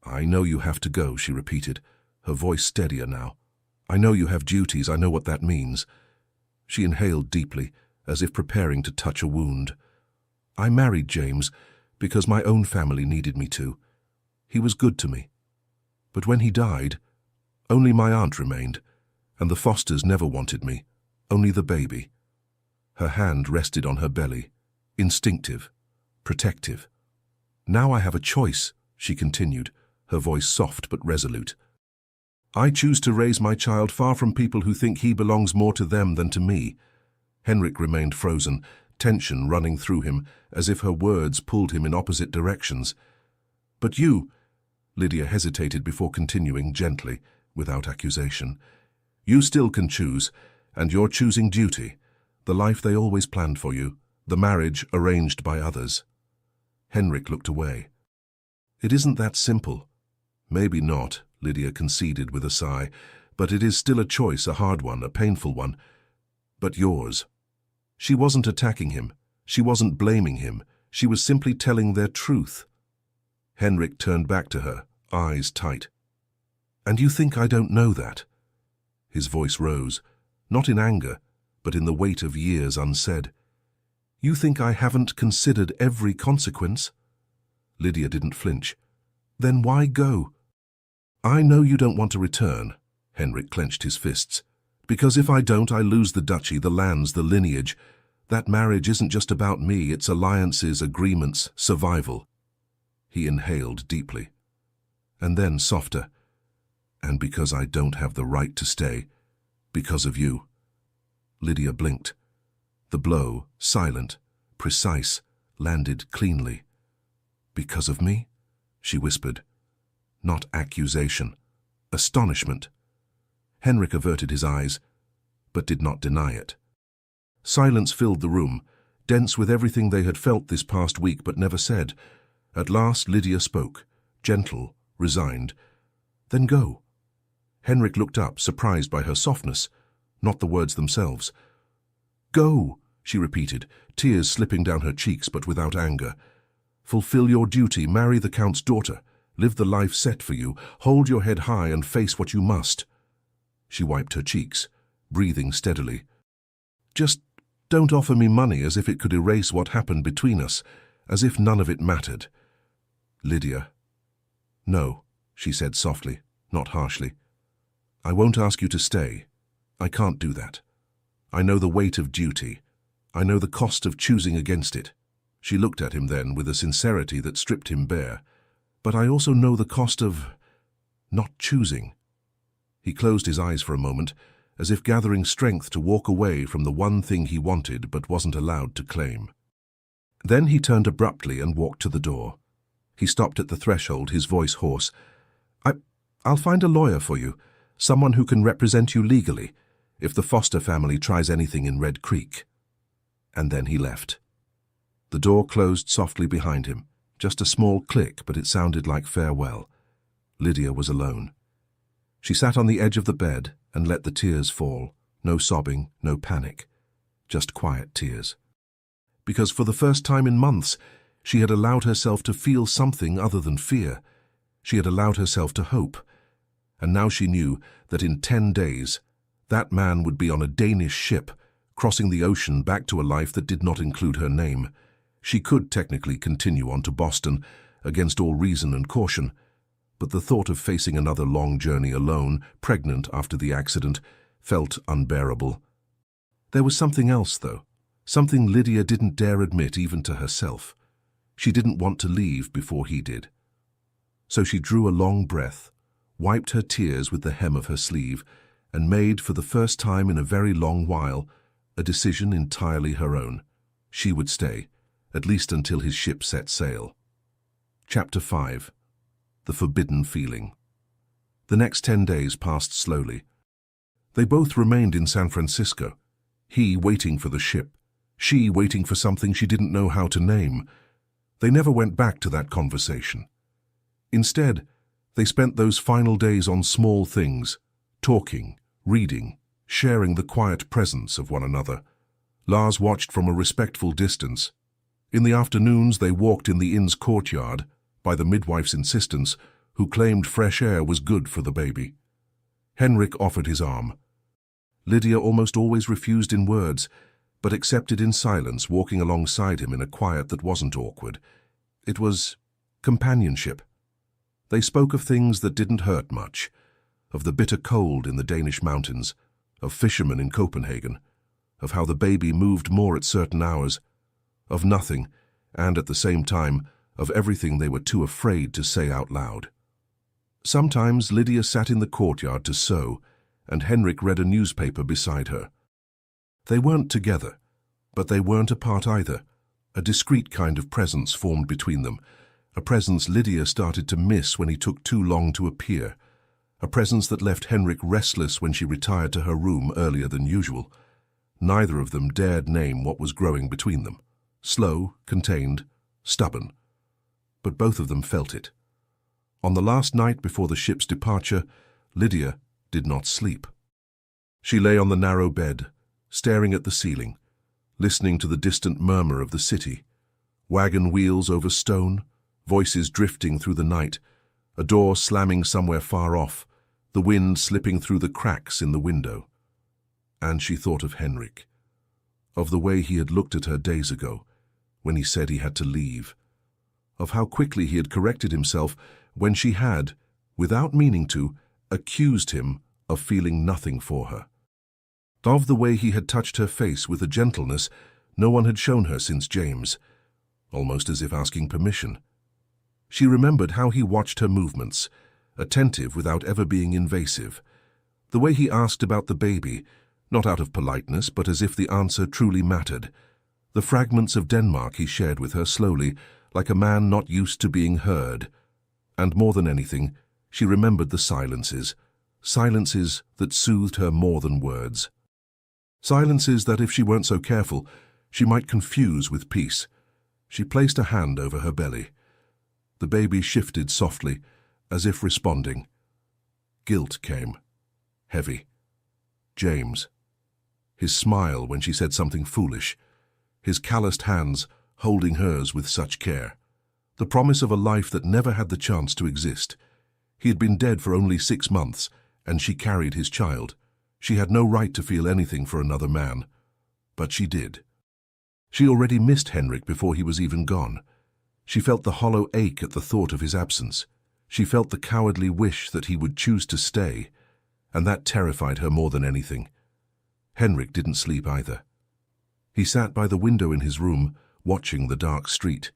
"I know you have to go," she repeated, her voice steadier now. "I know you have duties, I know what that means." She inhaled deeply, as if preparing to touch a wound. "I married James because my own family needed me to. He was good to me. But when he died, only my aunt remained, and the Fosters never wanted me, only the baby." Her hand rested on her belly, instinctive, protective. "Now I have a choice," she continued, her voice soft but resolute. "I choose to raise my child far from people who think he belongs more to them than to me." Henrik remained frozen, tension running through him, as if her words pulled him in opposite directions. "But you—" Lydia hesitated before continuing gently, without accusation. "You still can choose, and you're choosing duty, the life they always planned for you, the marriage arranged by others." Henrik looked away. "It isn't that simple." "Maybe not," Lydia conceded with a sigh, "but it is still a choice, a hard one, a painful one. But yours." She wasn't attacking him. She wasn't blaming him. She was simply telling their truth. Henrik turned back to her, eyes tight. "And you think I don't know that?" His voice rose, not in anger, but in the weight of years unsaid. "You think I haven't considered every consequence?" Lydia didn't flinch. "Then why go?" "I know you don't want to return," Henrik clenched his fists. "Because if I don't, I lose the duchy, the lands, the lineage. That marriage isn't just about me, it's alliances, agreements, survival." He inhaled deeply. And then softer. "And because I don't have the right to stay, because of you." Lydia blinked. The blow, silent, precise, landed cleanly. "Because of me?" she whispered. Not accusation, astonishment. Henrik averted his eyes, but did not deny it. Silence filled the room, dense with everything they had felt this past week but never said. At last Lydia spoke, gentle, resigned. "Then go." Henrik looked up, surprised by her softness, not the words themselves. "Go," she repeated, tears slipping down her cheeks but without anger. "Fulfill your duty, marry the Count's daughter, live the life set for you, hold your head high and face what you must." She wiped her cheeks, breathing steadily. "Just don't offer me money as if it could erase what happened between us, as if none of it mattered." "Lydia." "No," she said softly, not harshly. "I won't ask you to stay. I can't do that. I know the weight of duty. I know the cost of choosing against it. She looked at him then with a sincerity that stripped him bare. But I also know the cost of not choosing. He closed his eyes for a moment, as if gathering strength to walk away from the one thing he wanted but wasn't allowed to claim. Then he turned abruptly and walked to the door. He stopped at the threshold, his voice hoarse. I'll find a lawyer for you, someone who can represent you legally, if the Foster family tries anything in Red Creek. And then he left. The door closed softly behind him, just a small click, but it sounded like farewell. Lydia was alone. She sat on the edge of the bed and let the tears fall. No sobbing, no panic, just quiet tears. Because for the first time in months, she had allowed herself to feel something other than fear. She had allowed herself to hope. And now she knew that in 10 days, that man would be on a Danish ship, crossing the ocean back to a life that did not include her name. She could technically continue on to Boston, against all reason and caution, but the thought of facing another long journey alone, pregnant after the accident, felt unbearable. There was something else, though, something Lydia didn't dare admit even to herself. She didn't want to leave before he did. So she drew a long breath, wiped her tears with the hem of her sleeve, and made, for the first time in a very long while, a decision entirely her own. She would stay, at least until his ship set sail. Chapter 5. The Forbidden Feeling. The next 10 days passed slowly. They both remained in San Francisco, he waiting for the ship, she waiting for something she didn't know how to name. They never went back to that conversation. Instead, they spent those final days on small things, talking, reading, sharing the quiet presence of one another. Lars watched from a respectful distance. In the afternoons they walked in the inn's courtyard, by the midwife's insistence, who claimed fresh air was good for the baby. Henrik offered his arm. Lydia almost always refused in words, but accepted in silence, walking alongside him in a quiet that wasn't awkward. It was companionship. They spoke of things that didn't hurt much, of the bitter cold in the Danish mountains, of fishermen in Copenhagen, of how the baby moved more at certain hours, of nothing, and at the same time, of everything they were too afraid to say out loud. Sometimes Lydia sat in the courtyard to sew, and Henrik read a newspaper beside her. They weren't together, but they weren't apart either. A discreet kind of presence formed between them, a presence Lydia started to miss when he took too long to appear, a presence that left Henrik restless when she retired to her room earlier than usual. Neither of them dared name what was growing between them. Slow, contained, stubborn. But both of them felt it. On the last night before the ship's departure, Lydia did not sleep. She lay on the narrow bed, staring at the ceiling, listening to the distant murmur of the city. Wagon wheels over stone, voices drifting through the night, a door slamming somewhere far off, the wind slipping through the cracks in the window. And she thought of Henrik, of the way he had looked at her days ago, when he said he had to leave, of how quickly he had corrected himself when she had, without meaning to, accused him of feeling nothing for her. Of the way he had touched her face with a gentleness no one had shown her since James, almost as if asking permission. She remembered how he watched her movements, attentive without ever being invasive, the way he asked about the baby, not out of politeness but as if the answer truly mattered, the fragments of Denmark he shared with her slowly, like a man not used to being heard. And more than anything, she remembered the silences that soothed her more than words. Silences that, if she weren't so careful, she might confuse with peace. She placed a hand over her belly. The baby shifted softly, as if responding. Guilt came, heavy. James. His smile when she said something foolish. His calloused hands holding hers with such care. The promise of a life that never had the chance to exist. He had been dead for only 6 months, and she carried his child. She had no right to feel anything for another man. But she did. She already missed Henrik before he was even gone. She felt the hollow ache at the thought of his absence. She felt the cowardly wish that he would choose to stay, and that terrified her more than anything. Henrik didn't sleep either. He sat by the window in his room, watching the dark street.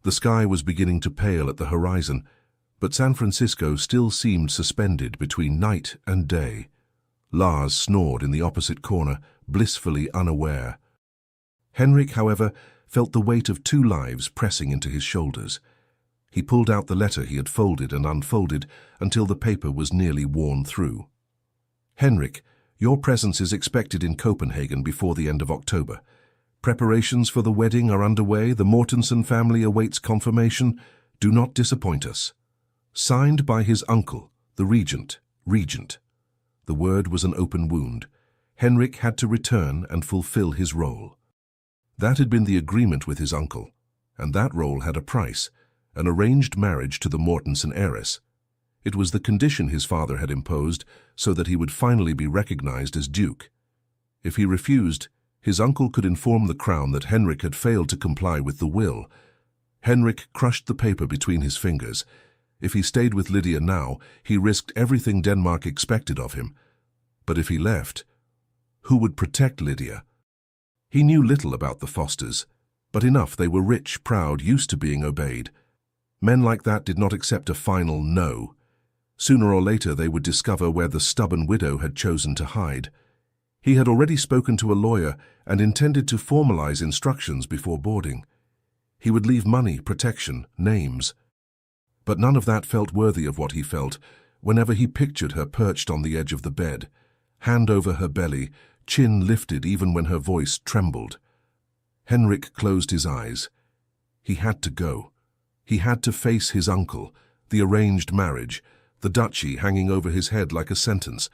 The sky was beginning to pale at the horizon, but San Francisco still seemed suspended between night and day. Lars snored in the opposite corner, blissfully unaware. Henrik, however, felt the weight of 2 lives pressing into his shoulders. He pulled out the letter he had folded and unfolded until the paper was nearly worn through. "Henrik, your presence is expected in Copenhagen before the end of October. Preparations for the wedding are underway. The Mortensen family awaits confirmation. Do not disappoint us." Signed by his uncle, the Regent. The word was an open wound. Henrik had to return and fulfill his role. That had been the agreement with his uncle, and that role had a price, an arranged marriage to the Mortensen heiress. It was the condition his father had imposed so that he would finally be recognized as duke. If he refused, his uncle could inform the crown that Henrik had failed to comply with the will. Henrik crushed the paper between his fingers. If he stayed with Lydia now, he risked everything Denmark expected of him. But if he left, who would protect Lydia? He knew little about the Fosters, but enough they were rich, proud, used to being obeyed. Men like that did not accept a final no. Sooner or later they would discover where the stubborn widow had chosen to hide. He had already spoken to a lawyer and intended to formalize instructions before boarding. He would leave money, protection, names. But none of that felt worthy of what he felt whenever he pictured her perched on the edge of the bed, hand over her belly, chin lifted even when her voice trembled. Henrik closed his eyes. He had to go. He had to face his uncle, the arranged marriage, the duchy hanging over his head like a sentence.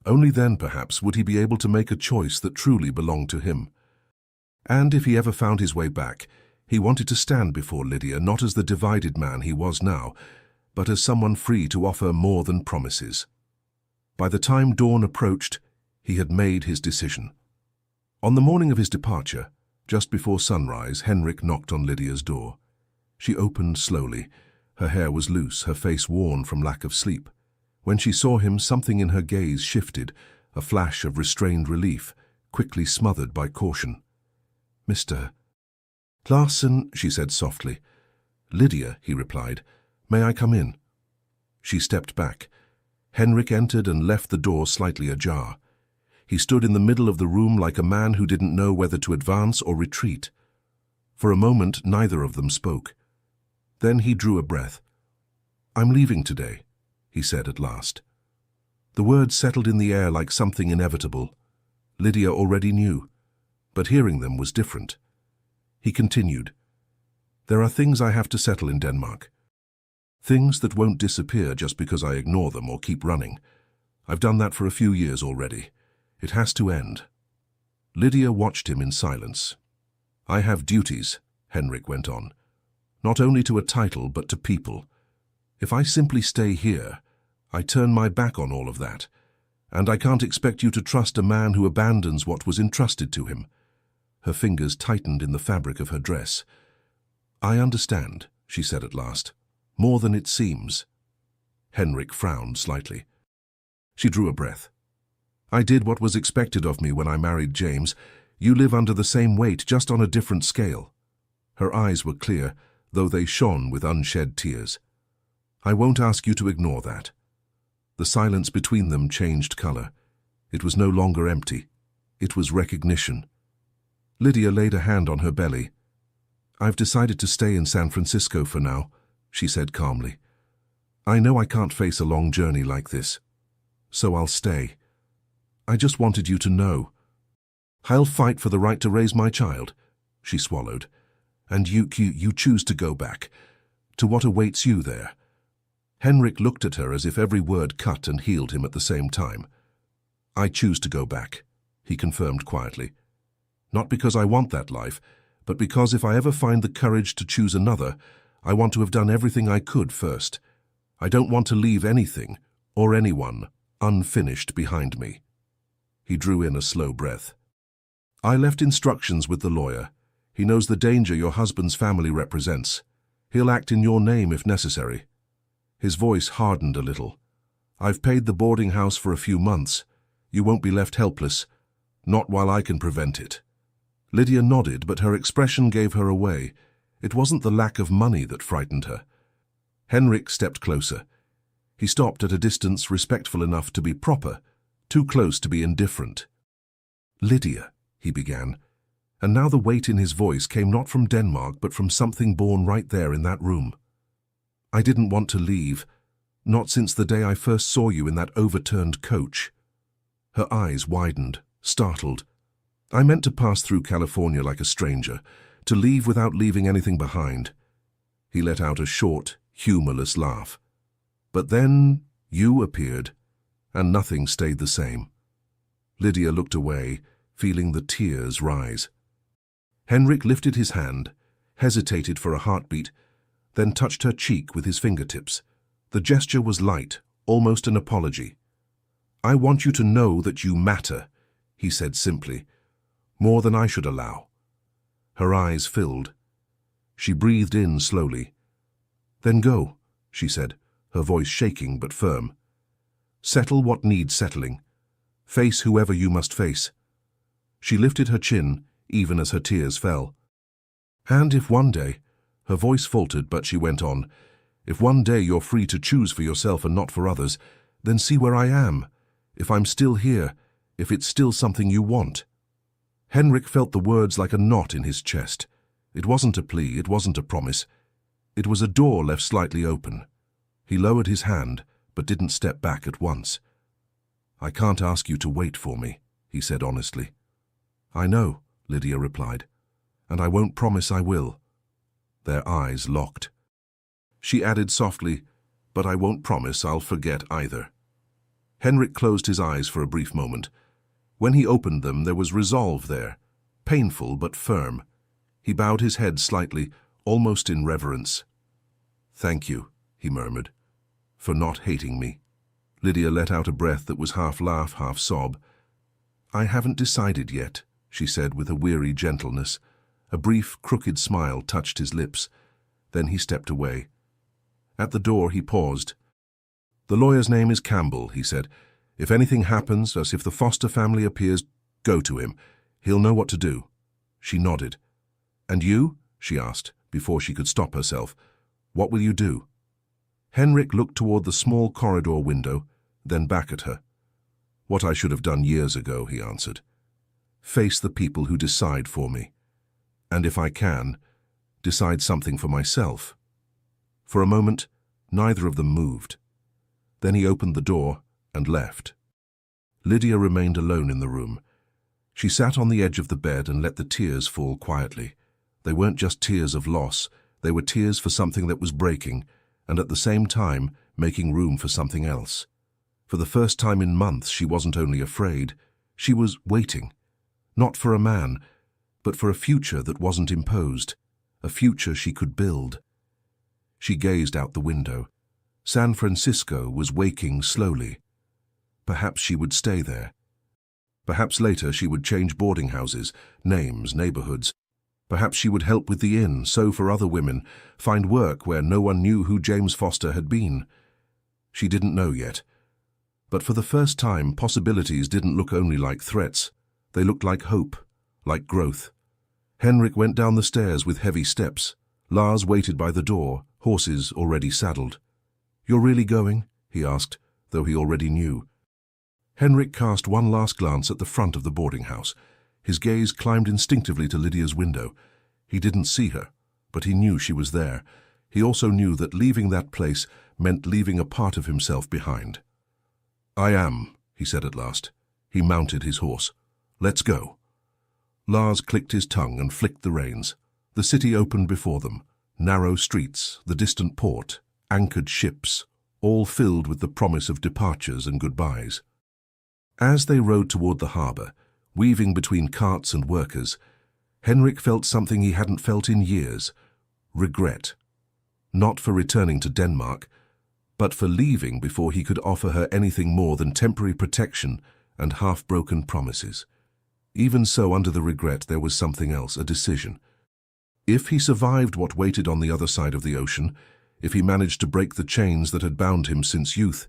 Only then, perhaps, would he be able to make a choice that truly belonged to him. And if he ever found his way back, he wanted to stand before Lydia not as the divided man he was now, but as someone free to offer more than promises. By the time dawn approached, he had made his decision. On the morning of his departure, just before sunrise, Henrik knocked on Lydia's door. She opened slowly. Her hair was loose, her face worn from lack of sleep. When she saw him, something in her gaze shifted, a flash of restrained relief, quickly smothered by caution. "Mr. Larsen," she said softly. "Lydia," he replied. "May I come in?" She stepped back. Henrik entered and left the door slightly ajar. He stood in the middle of the room like a man who didn't know whether to advance or retreat. For a moment, neither of them spoke. Then he drew a breath. "I'm leaving today," he said at last. The words settled in the air like something inevitable. Lydia already knew, but hearing them was different. He continued, "There are things I have to settle in Denmark. Things that won't disappear just because I ignore them or keep running. I've done that for a few years already. It has to end." Lydia watched him in silence. "I have duties," Henrik went on. "Not only to a title, but to people. If I simply stay here, I turn my back on all of that. And I can't expect you to trust a man who abandons what was entrusted to him." Her fingers tightened in the fabric of her dress. "I understand," she said at last. "More than it seems." Henrik frowned slightly. She drew a breath. "I did what was expected of me when I married James. You live under the same weight, just on a different scale." Her eyes were clear, though they shone with unshed tears. "I won't ask you to ignore that." The silence between them changed color. It was no longer empty. It was recognition. Lydia laid a hand on her belly. "I've decided to stay in San Francisco for now," she said calmly. "I know I can't face a long journey like this, so I'll stay. I just wanted you to know. I'll fight for the right to raise my child," she swallowed. "And you choose to go back, to what awaits you there." Henrik looked at her as if every word cut and healed him at the same time. "I choose to go back," he confirmed quietly. "Not because I want that life, but because if I ever find the courage to choose another, I want to have done everything I could first. I don't want to leave anything, or anyone, unfinished behind me." He drew in a slow breath. "I left instructions with the lawyer. He knows the danger your husband's family represents. He'll act in your name if necessary." His voice hardened a little. "I've paid the boarding house for a few months. You won't be left helpless. Not while I can prevent it. Lydia nodded, but her expression gave her away. It wasn't the lack of money that frightened her. Henrik stepped closer. He stopped at a distance respectful enough to be proper, too close to be indifferent. "Lydia," he began, and now the weight in his voice came not from Denmark but from something born right there in that room. "I didn't want to leave, not since the day I first saw you in that overturned coach." Her eyes widened, startled. "I meant to pass through California like a stranger, to leave without leaving anything behind." He let out a short, humorless laugh. "But then you appeared, and nothing stayed the same." Lydia looked away, feeling the tears rise. Henrik lifted his hand, hesitated for a heartbeat, then touched her cheek with his fingertips. The gesture was light, almost an apology. "I want you to know that you matter," he said simply, "more than I should allow." Her eyes filled. She breathed in slowly. "Then go," she said, her voice shaking but firm. "Settle what needs settling. Face whoever you must face." She lifted her chin, even as her tears fell. "And if one day," her voice faltered, but she went on, "if one day you're free to choose for yourself and not for others, then see where I am, if I'm still here, if it's still something you want." Henrik felt the words like a knot in his chest. It wasn't a plea, it wasn't a promise. It was a door left slightly open. He lowered his hand, but didn't step back at once. "I can't ask you to wait for me," he said honestly. "I know," Lydia replied, "and I won't promise I will." Their eyes locked. She added softly, "But I won't promise I'll forget either." Henrik closed his eyes for a brief moment. When he opened them, there was resolve there, painful but firm. He bowed his head slightly, almost in reverence. "Thank you," he murmured, "for not hating me." Lydia let out a breath that was half laugh, half sob. "I haven't decided yet," she said with a weary gentleness. A brief, crooked smile touched his lips. Then he stepped away. At the door he paused. "The lawyer's name is Campbell," he said. "If anything happens, as if the foster family appears, go to him. He'll know what to do." She nodded. "And you?" she asked, before she could stop herself. "What will you do?" Henrik looked toward the small corridor window, then back at her. "What I should have done years ago," he answered. "Face the people who decide for me. And if I can, decide something for myself." For a moment, neither of them moved. Then he opened the door and left. Lydia remained alone in the room. She sat on the edge of the bed and let the tears fall quietly. They weren't just tears of loss, they were tears for something that was breaking, and at the same time making room for something else. For the first time in months, she wasn't only afraid, she was waiting. Not for a man, but for a future that wasn't imposed, a future she could build. She gazed out the window. San Francisco was waking slowly. Perhaps she would stay there. Perhaps later she would change boarding houses, names, neighborhoods. Perhaps she would help with the inn, sew for other women, find work where no one knew who James Foster had been. She didn't know yet. But for the first time, possibilities didn't look only like threats. They looked like hope, like growth. Henrik went down the stairs with heavy steps. Lars waited by the door, horses already saddled. "You're really going?" he asked, though he already knew. Henrik cast one last glance at the front of the boarding house. His gaze climbed instinctively to Lydia's window. He didn't see her, but he knew she was there. He also knew that leaving that place meant leaving a part of himself behind. "I am," he said at last. He mounted his horse. "Let's go." Lars clicked his tongue and flicked the reins. The city opened before them. Narrow streets, the distant port, anchored ships, all filled with the promise of departures and goodbyes. As they rode toward the harbor, weaving between carts and workers, Henrik felt something he hadn't felt in years: regret. Not for returning to Denmark, but for leaving before he could offer her anything more than temporary protection and half-broken promises. Even so, under the regret, there was something else, a decision. If he survived what waited on the other side of the ocean, if he managed to break the chains that had bound him since youth,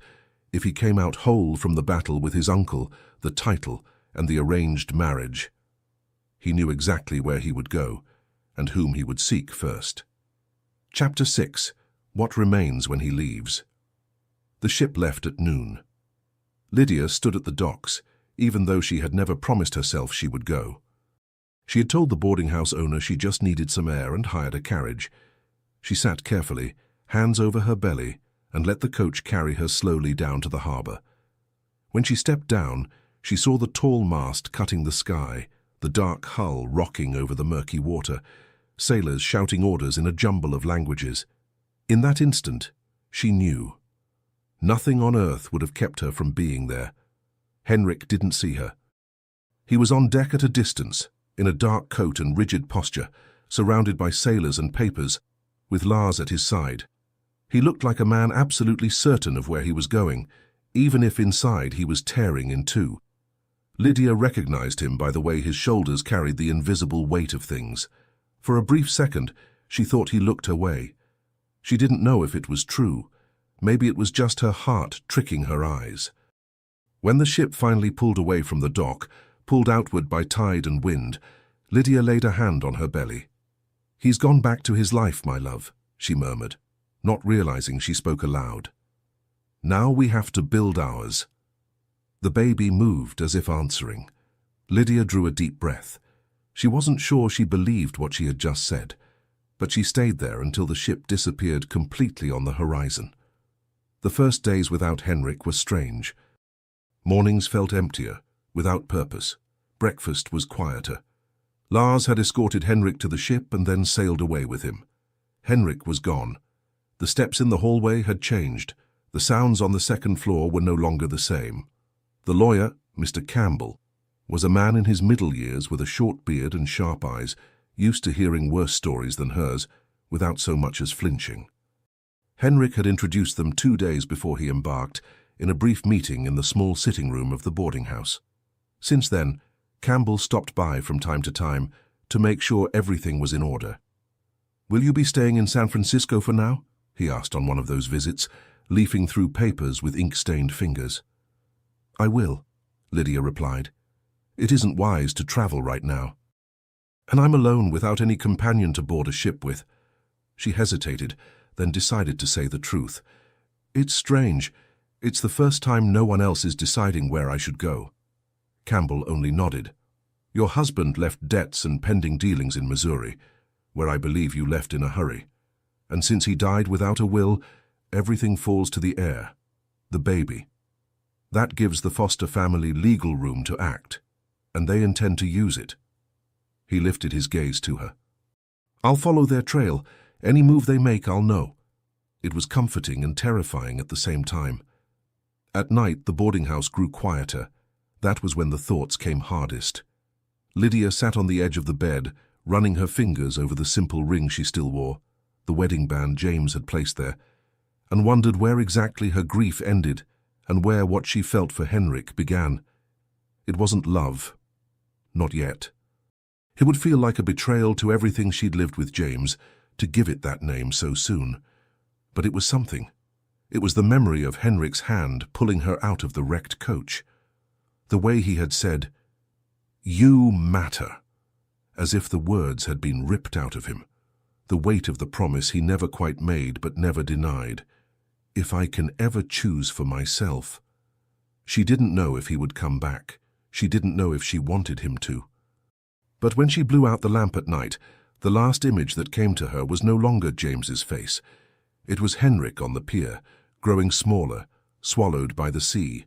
if he came out whole from the battle with his uncle, the title, and the arranged marriage. He knew exactly where he would go, and whom he would seek first. Chapter 6. What remains when he leaves. The ship left at noon. Lydia stood at the docks, even though she had never promised herself she would go. She had told the boarding house owner she just needed some air and hired a carriage. She sat carefully, hands over her belly, and let the coach carry her slowly down to the harbour. When she stepped down, she saw the tall mast cutting the sky, the dark hull rocking over the murky water, sailors shouting orders in a jumble of languages. In that instant, she knew. Nothing on earth would have kept her from being there. Henrik didn't see her. He was on deck at a distance, in a dark coat and rigid posture, surrounded by sailors and papers, with Lars at his side. He looked like a man absolutely certain of where he was going, even if inside he was tearing in two. Lydia recognized him by the way his shoulders carried the invisible weight of things. For a brief second, she thought he looked her way. She didn't know if it was true. Maybe it was just her heart tricking her eyes. When the ship finally pulled away from the dock, pulled outward by tide and wind, Lydia laid a hand on her belly. "He's gone back to his life, my love," she murmured, not realizing she spoke aloud. "Now we have to build ours." The baby moved as if answering. Lydia drew a deep breath. She wasn't sure she believed what she had just said, but she stayed there until the ship disappeared completely on the horizon. The first days without Henrik were strange. Mornings felt emptier, without purpose. Breakfast was quieter. Lars had escorted Henrik to the ship and then sailed away with him. Henrik was gone. The steps in the hallway had changed. The sounds on the second floor were no longer the same. The lawyer, Mr. Campbell, was a man in his middle years with a short beard and sharp eyes, used to hearing worse stories than hers, without so much as flinching. Henrik had introduced them 2 days before he embarked, in a brief meeting in the small sitting room of the boarding house. Since then, Campbell stopped by from time to make sure everything was in order. "Will you be staying in San Francisco for now?" he asked on one of those visits, leafing through papers with ink-stained fingers. "I will," Lydia replied. "It isn't wise to travel right now. And I'm alone without any companion to board a ship with." She hesitated, then decided to say the truth. "It's strange. It's the first time no one else is deciding where I should go." Campbell only nodded. "Your husband left debts and pending dealings in Missouri, where I believe you left in a hurry. And since he died without a will, everything falls to the heir, the baby. That gives the foster family legal room to act, and they intend to use it." He lifted his gaze to her. "I'll follow their trail. Any move they make, I'll know." It was comforting and terrifying at the same time. At night, the boarding house grew quieter. That was when the thoughts came hardest. Lydia sat on the edge of the bed, running her fingers over the simple ring she still wore, the wedding band James had placed there, and wondered where exactly her grief ended and where what she felt for Henrik began. It wasn't love. Not yet. It would feel like a betrayal to everything she'd lived with James, to give it that name so soon. But it was something. It was the memory of Henrik's hand pulling her out of the wrecked coach. The way he had said, "You matter," as if the words had been ripped out of him. The weight of the promise he never quite made but never denied. "If I can ever choose for myself." She didn't know if he would come back. She didn't know if she wanted him to. But when she blew out the lamp at night, the last image that came to her was no longer James's face. It was Henrik on the pier, growing smaller, swallowed by the sea,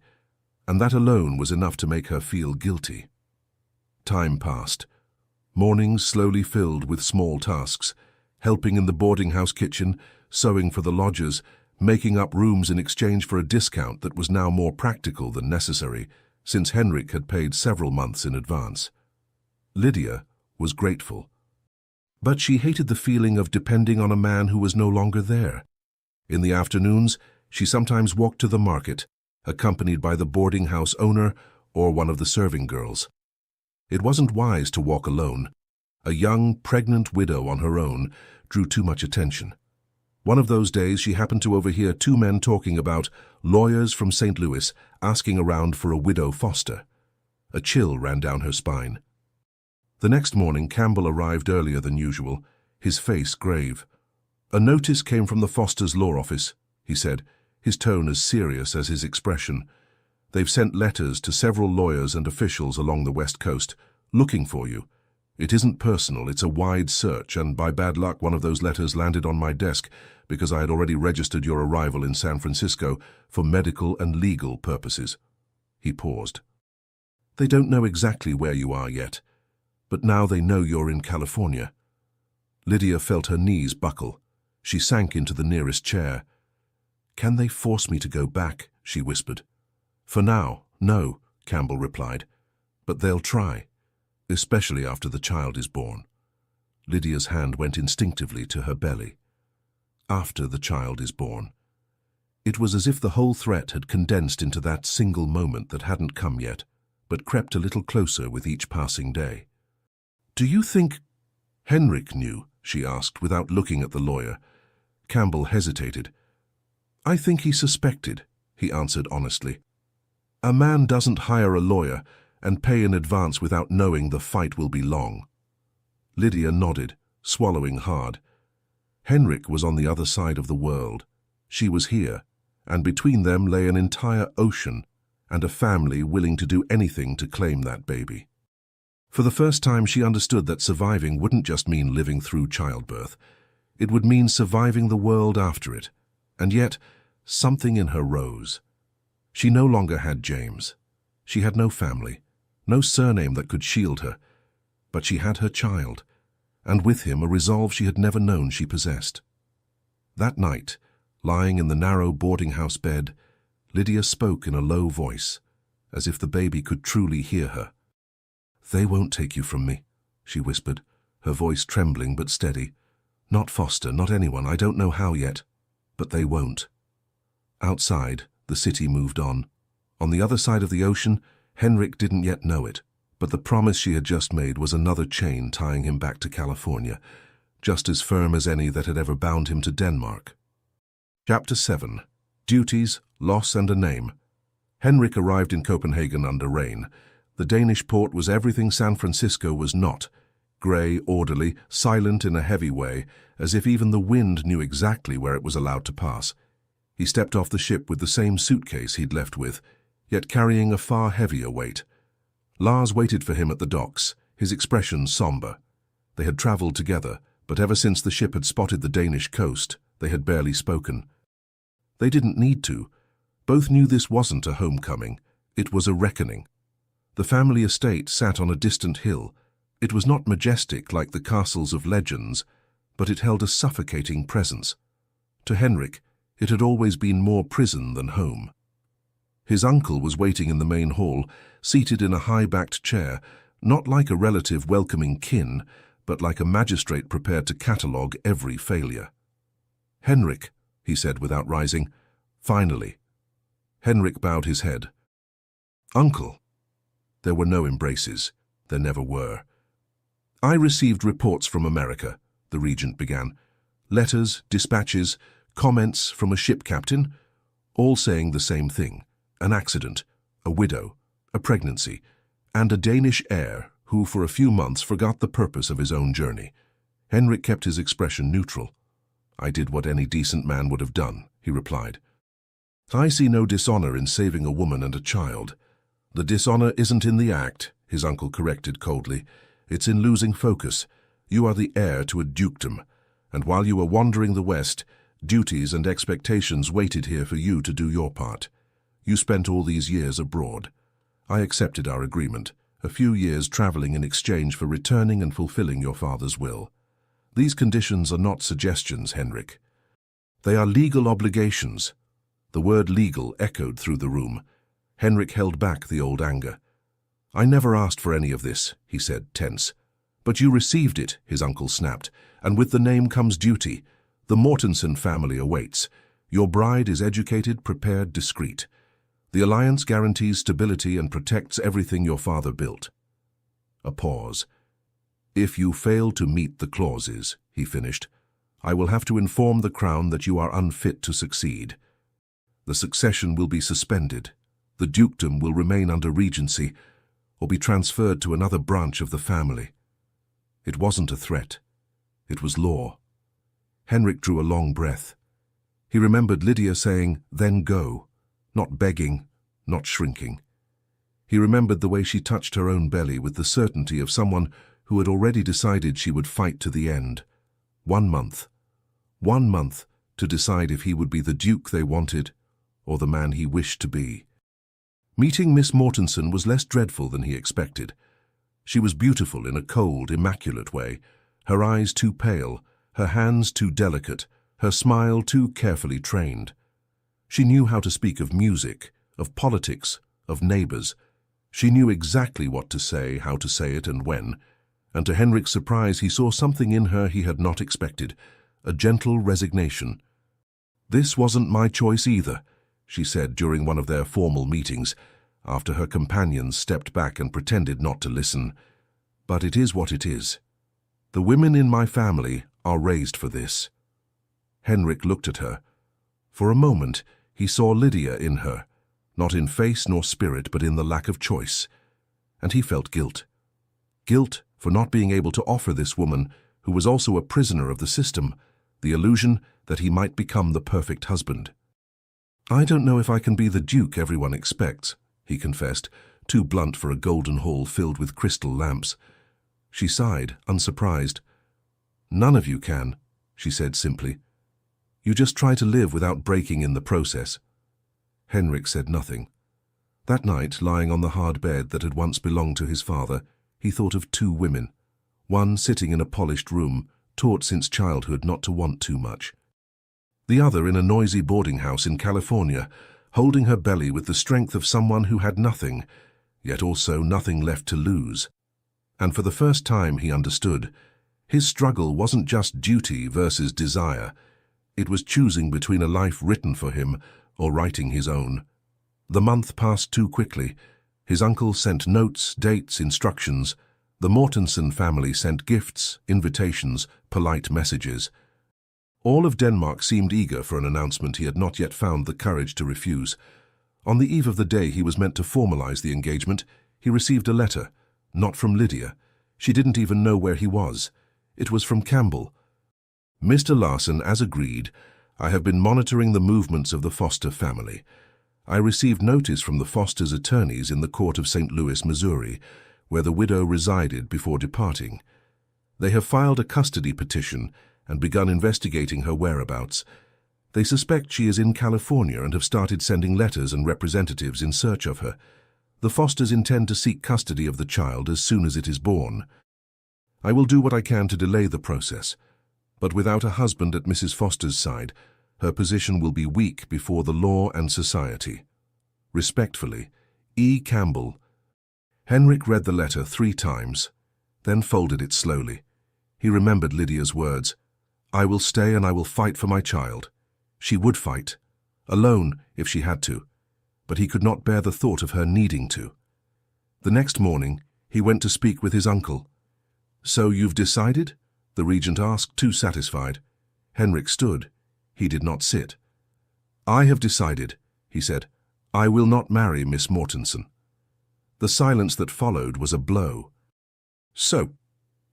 and that alone was enough to make her feel guilty. Time passed. Mornings slowly filled with small tasks, helping in the boarding house kitchen, sewing for the lodgers, making up rooms in exchange for a discount that was now more practical than necessary, since Henrik had paid several months in advance. Lydia was grateful. But she hated the feeling of depending on a man who was no longer there. In the afternoons, she sometimes walked to the market, accompanied by the boarding house owner or one of the serving girls. It wasn't wise to walk alone. A young, pregnant widow on her own drew too much attention. One of those days she happened to overhear 2 men talking about lawyers from St. Louis asking around for a widow foster. A chill ran down her spine. The next morning, Campbell arrived earlier than usual, his face grave. "A notice came from the Fosters' law office," he said, his tone as serious as his expression. "They've sent letters to several lawyers and officials along the West Coast, looking for you. It isn't personal, it's a wide search, and by bad luck one of those letters landed on my desk because I had already registered your arrival in San Francisco for medical and legal purposes." He paused. "They don't know exactly where you are yet, but now they know you're in California." Lydia felt her knees buckle. She sank into the nearest chair. "Can they force me to go back?" she whispered. "For now, no," Campbell replied. "But they'll try, especially after the child is born." Lydia's hand went instinctively to her belly. After the child is born. It was as if the whole threat had condensed into that single moment that hadn't come yet, but crept a little closer with each passing day. "Do you think Henrik knew?" she asked, without looking at the lawyer. Campbell hesitated. "I think he suspected," he answered honestly. "A man doesn't hire a lawyer and pay in advance without knowing the fight will be long." Lydia nodded, swallowing hard. Henrik was on the other side of the world. She was here, and between them lay an entire ocean and a family willing to do anything to claim that baby. For the first time, she understood that surviving wouldn't just mean living through childbirth. It would mean surviving the world after it. And yet, something in her rose. She no longer had James. She had no family, no surname that could shield her. But she had her child, and with him a resolve she had never known she possessed. That night, lying in the narrow boarding-house bed, Lydia spoke in a low voice, as if the baby could truly hear her. "They won't take you from me," she whispered, her voice trembling but steady. "Not Foster, not anyone, I don't know how yet, but they won't." Outside, the city moved on. On the other side of the ocean, Henrik didn't yet know it, but the promise she had just made was another chain tying him back to California, just as firm as any that had ever bound him to Denmark. Chapter 7. Duties, Loss and a Name. Henrik arrived in Copenhagen under rain. The Danish port was everything San Francisco was not. Grey, orderly, silent in a heavy way, as if even the wind knew exactly where it was allowed to pass. He stepped off the ship with the same suitcase he'd left with, yet carrying a far heavier weight. Lars waited for him at the docks, his expression somber. They had travelled together, but ever since the ship had spotted the Danish coast, they had barely spoken. They didn't need to. Both knew this wasn't a homecoming. It was a reckoning. The family estate sat on a distant hill. It was not majestic like the castles of legends, but it held a suffocating presence. To Henrik, it had always been more prison than home. His uncle was waiting in the main hall, seated in a high-backed chair, not like a relative welcoming kin, but like a magistrate prepared to catalogue every failure. "Henrik," he said without rising. "Finally." Henrik bowed his head. "Uncle." There were no embraces. There never were. "I received reports from America," the regent began. "Letters, dispatches, comments from a ship captain, all saying the same thing. An accident, a widow, a pregnancy, and a Danish heir who for a few months forgot the purpose of his own journey." Henrik kept his expression neutral. "I did what any decent man would have done," he replied. "I see no dishonor in saving a woman and a child." "The dishonor isn't in the act," his uncle corrected coldly. "It's in losing focus. You are the heir to a dukedom, and while you were wandering the West, duties and expectations waited here for you to do your part. You spent all these years abroad. I accepted our agreement, a few years traveling in exchange for returning and fulfilling your father's will. These conditions are not suggestions, Henrik. They are legal obligations." The word legal echoed through the room. Henrik held back the old anger. "I never asked for any of this," he said, tense. "But you received it," his uncle snapped, "and with the name comes duty. The Mortensen family awaits. Your bride is educated, prepared, discreet. The alliance guarantees stability and protects everything your father built." A pause. "If you fail to meet the clauses," he finished, "I will have to inform the crown that you are unfit to succeed. The succession will be suspended. The dukedom will remain under regency. or be transferred to another branch of the family. It wasn't a threat. It was law. Henrik drew a long breath. He remembered Lydia saying, "Then go," not begging, not shrinking. He remembered the way she touched her own belly with the certainty of someone who had already decided she would fight to the end. 1 month. 1 month to decide if he would be the duke they wanted or the man he wished to be. Meeting Miss Mortensen was less dreadful than he expected. She was beautiful in a cold, immaculate way, her eyes too pale, her hands too delicate, her smile too carefully trained. She knew how to speak of music, of politics, of neighbors. She knew exactly what to say, how to say it, and when. And to Henrik's surprise, he saw something in her he had not expected, a gentle resignation. "This wasn't my choice either," she said during one of their formal meetings, after her companions stepped back and pretended not to listen. "But it is what it is. The women in my family are raised for this." Henrik looked at her. For a moment, he saw Lydia in her, not in face nor spirit, but in the lack of choice. And he felt guilt. Guilt for not being able to offer this woman, who was also a prisoner of the system, the illusion that he might become the perfect husband. "I don't know if I can be the duke everyone expects," he confessed, too blunt for a golden hall filled with crystal lamps. She sighed, unsurprised. "None of you can," she said simply. "You just try to live without breaking in the process." Henrik said nothing. That night, lying on the hard bed that had once belonged to his father, he thought of 2 women, one sitting in a polished room, taught since childhood not to want too much. The other in a noisy boarding house in California, holding her belly with the strength of someone who had nothing, yet also nothing left to lose. And for the first time he understood. His struggle wasn't just duty versus desire. It was choosing between a life written for him or writing his own. The month passed too quickly. His uncle sent notes, dates, instructions. The Mortensen family sent gifts, invitations, polite messages. All of Denmark seemed eager for an announcement he had not yet found the courage to refuse. On the eve of the day he was meant to formalize the engagement, he received a letter, not from Lydia. She didn't even know where he was. It was from Campbell. "Mr. Larson, as agreed, I have been monitoring the movements of the Foster family. I received notice from the Foster's attorneys in the court of St. Louis, Missouri, where the widow resided before departing. They have filed a custody petition and begun investigating her whereabouts. They suspect she is in California and have started sending letters and representatives in search of her. The Fosters intend to seek custody of the child as soon as it is born. I will do what I can to delay the process, but without a husband at Mrs. Foster's side, her position will be weak before the law and society. Respectfully, E. Campbell." Henrik read the letter 3 times, then folded it slowly. He remembered Lydia's words, "I will stay and I will fight for my child." She would fight, alone if she had to, but he could not bear the thought of her needing to. The next morning, he went to speak with his uncle. "So you've decided?" the regent asked, too satisfied. Henrik stood. He did not sit. "I have decided," he said. "I will not marry Miss Mortensen." The silence that followed was a blow. "So,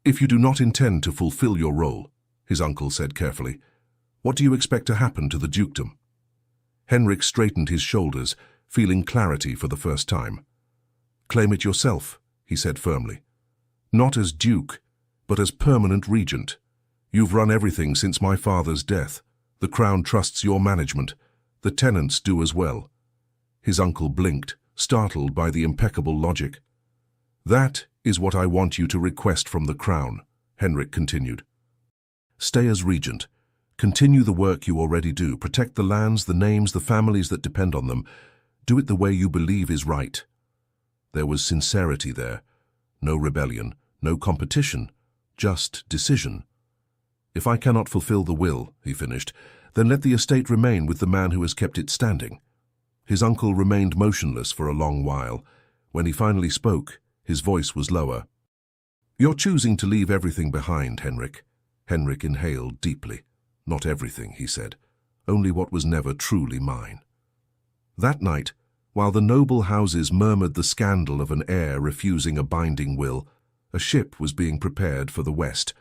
if you do not intend to fulfill your role," his uncle said carefully, "what do you expect to happen to the dukedom?" Henrik straightened his shoulders, feeling clarity for the first time. "Claim it yourself," he said firmly. "Not as duke, but as permanent regent. You've run everything since my father's death. The crown trusts your management. The tenants do as well." His uncle blinked, startled by the impeccable logic. "That is what I want you to request from the crown," Henrik continued. "Stay as regent. Continue the work you already do. Protect the lands, the names, the families that depend on them. Do it the way you believe is right." There was sincerity there. No rebellion, no competition, just decision. "If I cannot fulfill the will," he finished, "then let the estate remain with the man who has kept it standing." His uncle remained motionless for a long while. When he finally spoke, his voice was lower. "You're choosing to leave everything behind, Henrik." Henrik inhaled deeply. "Not everything," he said. "Only what was never truly mine." That night, While the noble houses murmured the scandal of an heir refusing a binding will, a ship was being prepared for the west.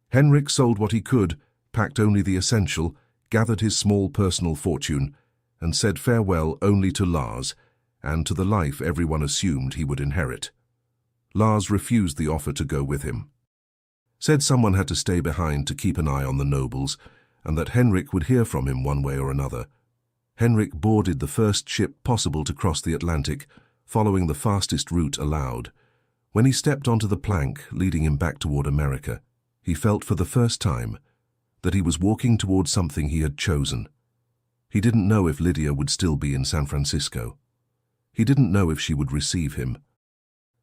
Henrik sold what he could, packed only the essential, gathered his small personal fortune, and said farewell only to Lars and to the life everyone assumed he would inherit. Lars refused the offer to go with him. Said someone had to stay behind to keep an eye on the nobles, and that Henrik would hear from him one way or another. Henrik boarded the first ship possible to cross the Atlantic, following the fastest route allowed. When he stepped onto the plank leading him back toward America, he felt for the first time that he was walking toward something he had chosen. He didn't know if Lydia would still be in San Francisco. He didn't know if she would receive him.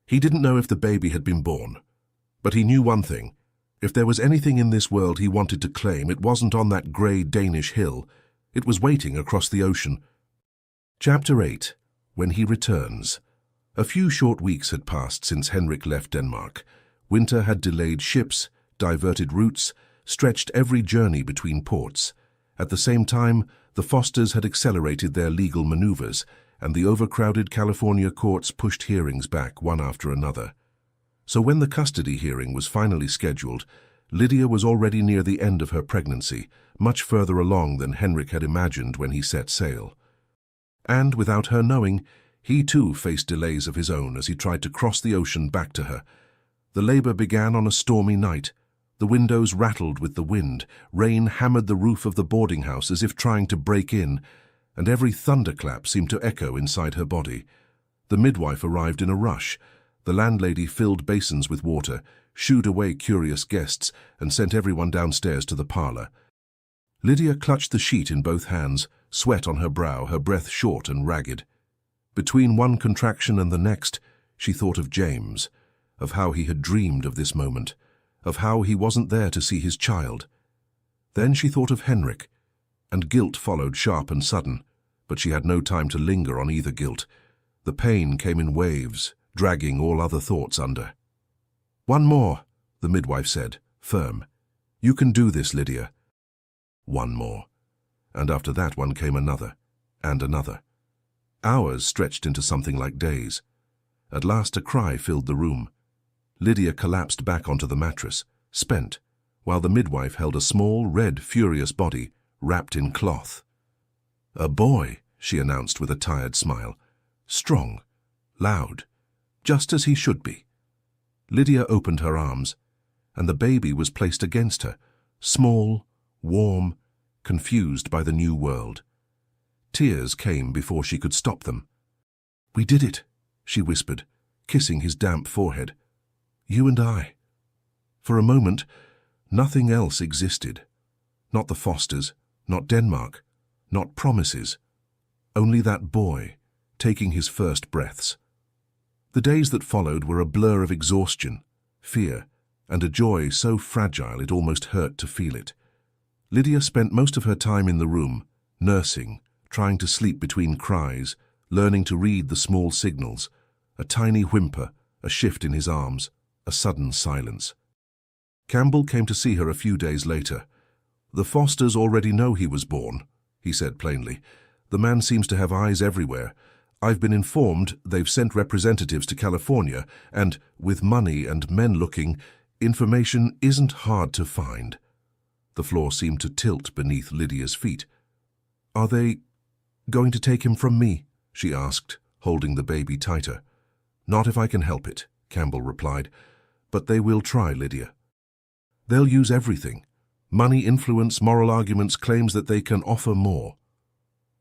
He didn't know if the baby had been born. But he knew one thing. If there was anything in this world he wanted to claim, it wasn't on that grey Danish hill. It was waiting across the ocean. Chapter 8. When he returns. A few short weeks had passed since Henrik left Denmark. Winter had delayed ships, diverted routes, stretched every journey between ports. At the same time, the Fosters had accelerated their legal maneuvers, and the overcrowded California courts pushed hearings back one after another. So when the custody hearing was finally scheduled, Lydia was already near the end of her pregnancy, much further along than Henrik had imagined when he set sail. And, without her knowing, he too faced delays of his own as he tried to cross the ocean back to her. The labor began on a stormy night. The windows rattled with the wind, rain hammered the roof of the boarding house as if trying to break in, and every thunderclap seemed to echo inside her body. The midwife arrived in a rush. The landlady filled basins with water, shooed away curious guests, and sent everyone downstairs to the parlor. Lydia clutched the sheet in both hands, sweat on her brow, her breath short and ragged. Between one contraction and the next, she thought of James, of how he had dreamed of this moment, of how he wasn't there to see his child. Then she thought of Henrik, and guilt followed sharp and sudden, but she had no time to linger on either guilt. The pain came in waves, dragging all other thoughts under. "One more," the midwife said, firm. "You can do this, Lydia." One more. And after that one came another, and another. Hours stretched into something like days. At last a cry filled the room. Lydia collapsed back onto the mattress, spent, while the midwife held a small, red, furious body wrapped in cloth. "A boy," she announced with a tired smile. "Strong, loud, just as he should be." Lydia opened her arms, and the baby was placed against her, small, warm, confused by the new world. Tears came before she could stop them. "We did it," she whispered, kissing his damp forehead. "You and I." For a moment, nothing else existed. Not the Fosters, not Denmark, not promises. Only that boy, taking his first breaths. The days that followed were a blur of exhaustion, fear, and a joy so fragile it almost hurt to feel it. Lydia spent most of her time in the room, nursing, trying to sleep between cries, learning to read the small signals, a tiny whimper, a shift in his arms, a sudden silence. Campbell came to see her a few days later. "The Fosters already know he was born," he said plainly. "The man seems to have eyes everywhere. I've been informed they've sent representatives to California, and, with money and men looking, information isn't hard to find." The floor seemed to tilt beneath Lydia's feet. "Are they going to take him from me?" she asked, holding the baby tighter. "Not if I can help it," Campbell replied. "But they will try, Lydia. They'll use everything. Money, influence, moral arguments, claims that they can offer more.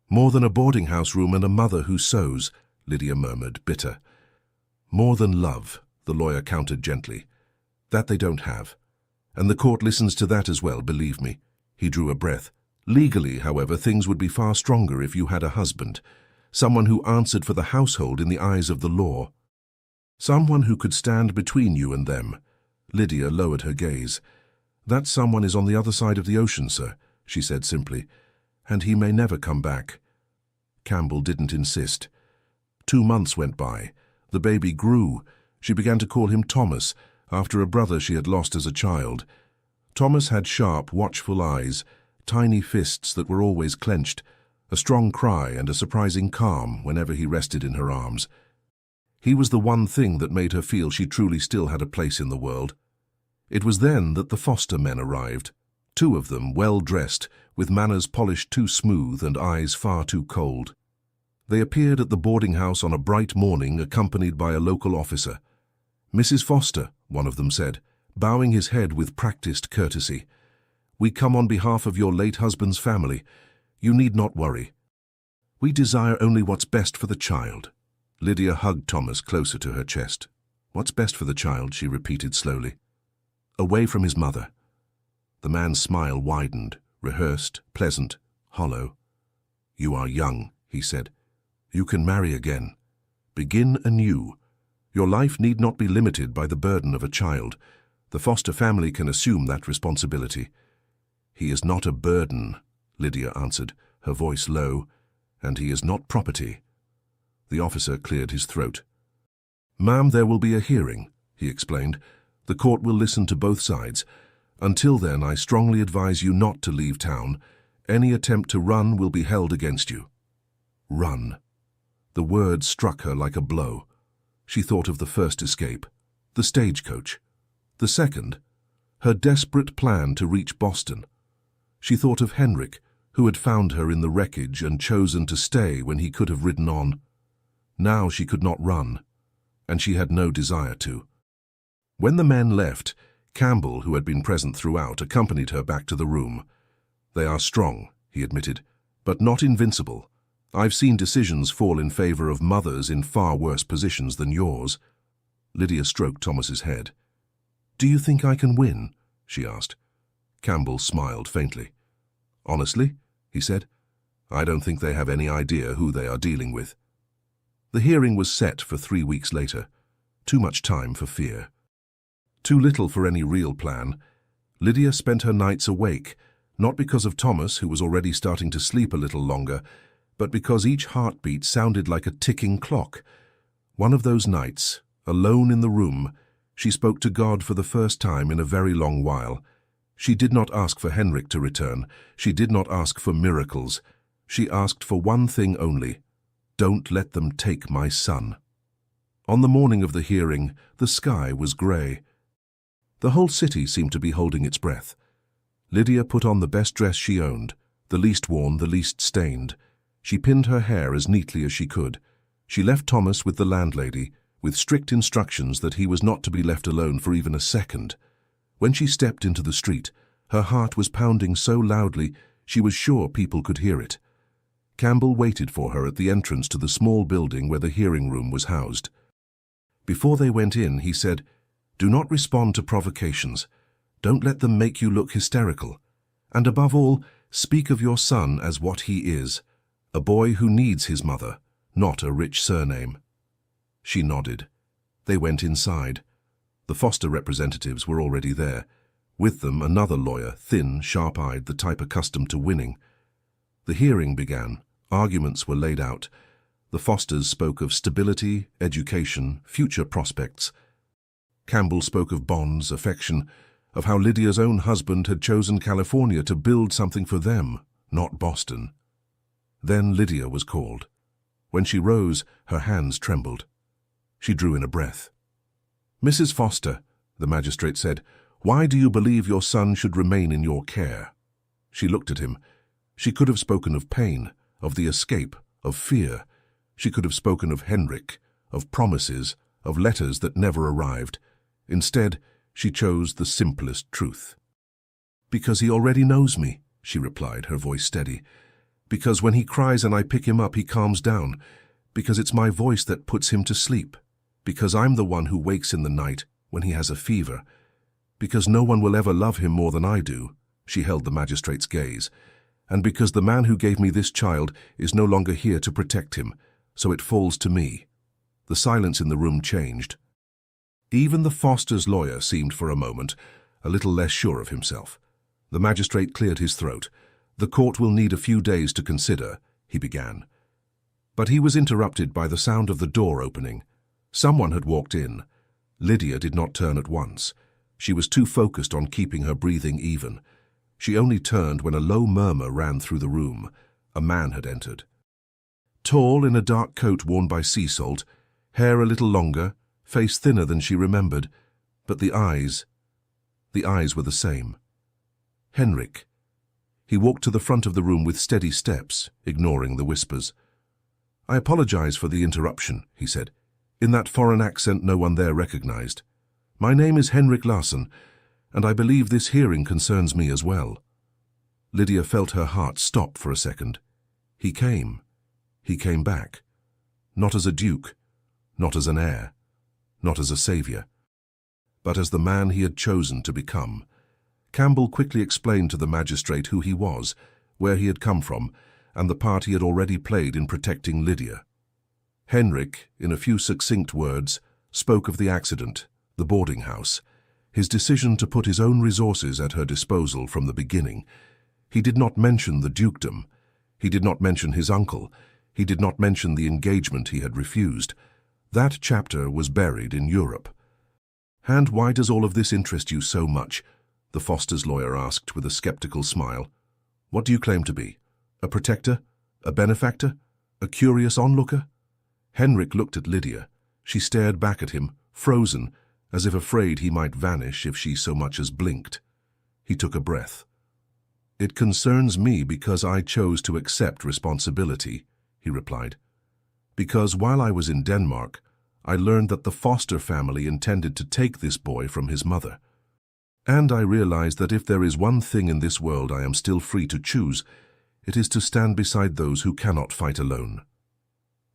More than a boarding house room and a mother who sews," Lydia murmured, bitter. "More than love," the lawyer countered gently. "That they don't have. And the court listens to that as well, believe me." He drew a breath. "Legally, however, things would be far stronger if you had a husband. Someone who answered for the household in the eyes of the law. Someone who could stand between you and them." Lydia lowered her gaze. "That someone is on the other side of the ocean, sir," she said simply. "And he may never come back." Campbell didn't insist. 2 months went by. The baby grew. She began to call him Thomas, after a brother she had lost as a child. Thomas had sharp, watchful eyes, tiny fists that were always clenched, a strong cry and a surprising calm whenever he rested in her arms. He was the one thing that made her feel she truly still had a place in the world. It was then that the foster men arrived, 2 of them well-dressed, with manners polished too smooth and eyes far too cold. They appeared at the boarding house on a bright morning accompanied by a local officer. "Mrs. Foster," one of them said, bowing his head with practiced courtesy. "We come on behalf of your late husband's family. You need not worry. We desire only what's best for the child." Lydia hugged Thomas closer to her chest. "What's best for the child?" she repeated slowly. "Away from his mother." The man's smile widened, rehearsed, pleasant, hollow. "You are young," he said. "You can marry again. Begin anew. Your life need not be limited by the burden of a child. The foster family can assume that responsibility." "He is not a burden," Lydia answered, her voice low, "and he is not property." The officer cleared his throat. "Ma'am, there will be a hearing," he explained. "The court will listen to both sides. Until then, I strongly advise you not to leave town. Any attempt to run will be held against you." Run. The word struck her like a blow. She thought of the first escape, the stagecoach. The second, her desperate plan to reach Boston. She thought of Henrik, who had found her in the wreckage and chosen to stay when he could have ridden on. Now she could not run, and she had no desire to. When the men left, Campbell, who had been present throughout, accompanied her back to the room. "They are strong," he admitted, "but not invincible. I've seen decisions fall in favor of mothers in far worse positions than yours." Lydia stroked Thomas's head. "Do you think I can win?" she asked. Campbell smiled faintly. "Honestly," he said, "I don't think they have any idea who they are dealing with." The hearing was set for 3 weeks later. Too much time for fear. Too little for any real plan. Lydia spent her nights awake, not because of Thomas, who was already starting to sleep a little longer, but because each heartbeat sounded like a ticking clock. One of those nights, alone in the room, she spoke to God for the first time in a very long while. She did not ask for Henrik to return. She did not ask for miracles. She asked for one thing only: "Don't let them take my son." On the morning of the hearing, the sky was grey. The whole city seemed to be holding its breath. Lydia put on the best dress she owned, the least worn, the least stained. She pinned her hair as neatly as she could. She left Thomas with the landlady, with strict instructions that he was not to be left alone for even a second. When she stepped into the street, her heart was pounding so loudly she was sure people could hear it. Campbell waited for her at the entrance to the small building where the hearing room was housed. Before they went in, he said, "Do not respond to provocations. Don't let them make you look hysterical. And above all, speak of your son as what he is, a boy who needs his mother, not a rich surname." She nodded. They went inside. The foster representatives were already there. With them, another lawyer, thin, sharp-eyed, the type accustomed to winning. The hearing began. Arguments were laid out. The Fosters spoke of stability, education, future prospects. Campbell spoke of bonds, affection, of how Lydia's own husband had chosen California to build something for them, not Boston. Then Lydia was called. When she rose, her hands trembled. She drew in a breath. "Mrs. Foster," the magistrate said, "why do you believe your son should remain in your care?" She looked at him. She could have spoken of pain, of the escape, of fear. She could have spoken of Henrik, of promises, of letters that never arrived. Instead, she chose the simplest truth. "Because he already knows me," she replied, her voice steady. "Because when he cries and I pick him up, he calms down. Because it's my voice that puts him to sleep. Because I'm the one who wakes in the night when he has a fever. Because no one will ever love him more than I do." She held the magistrate's gaze. "And because the man who gave me this child is no longer here to protect him, so it falls to me." The silence in the room changed. Even the Foster's lawyer seemed for a moment a little less sure of himself. The magistrate cleared his throat. "The court will need a few days to consider," he began. But he was interrupted by the sound of the door opening. Someone had walked in. Lydia did not turn at once. She was too focused on keeping her breathing even. She only turned when a low murmur ran through the room. A man had entered. Tall in a dark coat worn by sea salt, hair a little longer, face thinner than she remembered, but the eyes were the same. Henrik. He walked to the front of the room with steady steps, ignoring the whispers. "I apologize for the interruption," he said, in that foreign accent no one there recognized. "My name is Henrik Larsson, and I believe this hearing concerns me as well." Lydia felt her heart stop for a second. He came back. Not as a duke, not as an heir, not as a savior, but as the man he had chosen to become. Campbell quickly explained to the magistrate who he was, where he had come from, and the part he had already played in protecting Lydia. Henrik, in a few succinct words, spoke of the accident, the boarding house, his decision to put his own resources at her disposal from the beginning. He did not mention the dukedom. He did not mention his uncle. He did not mention the engagement he had refused. That chapter was buried in Europe. "And why does all of this interest you so much?" the Fosters' lawyer asked with a skeptical smile. "What do you claim to be? A protector? A benefactor? A curious onlooker?" Henrik looked at Lydia. She stared back at him, frozen, as if afraid he might vanish if she so much as blinked. He took a breath. "It concerns me because I chose to accept responsibility," he replied. "Because while I was in Denmark, I learned that the Foster family intended to take this boy from his mother. And I realized that if there is one thing in this world I am still free to choose, it is to stand beside those who cannot fight alone."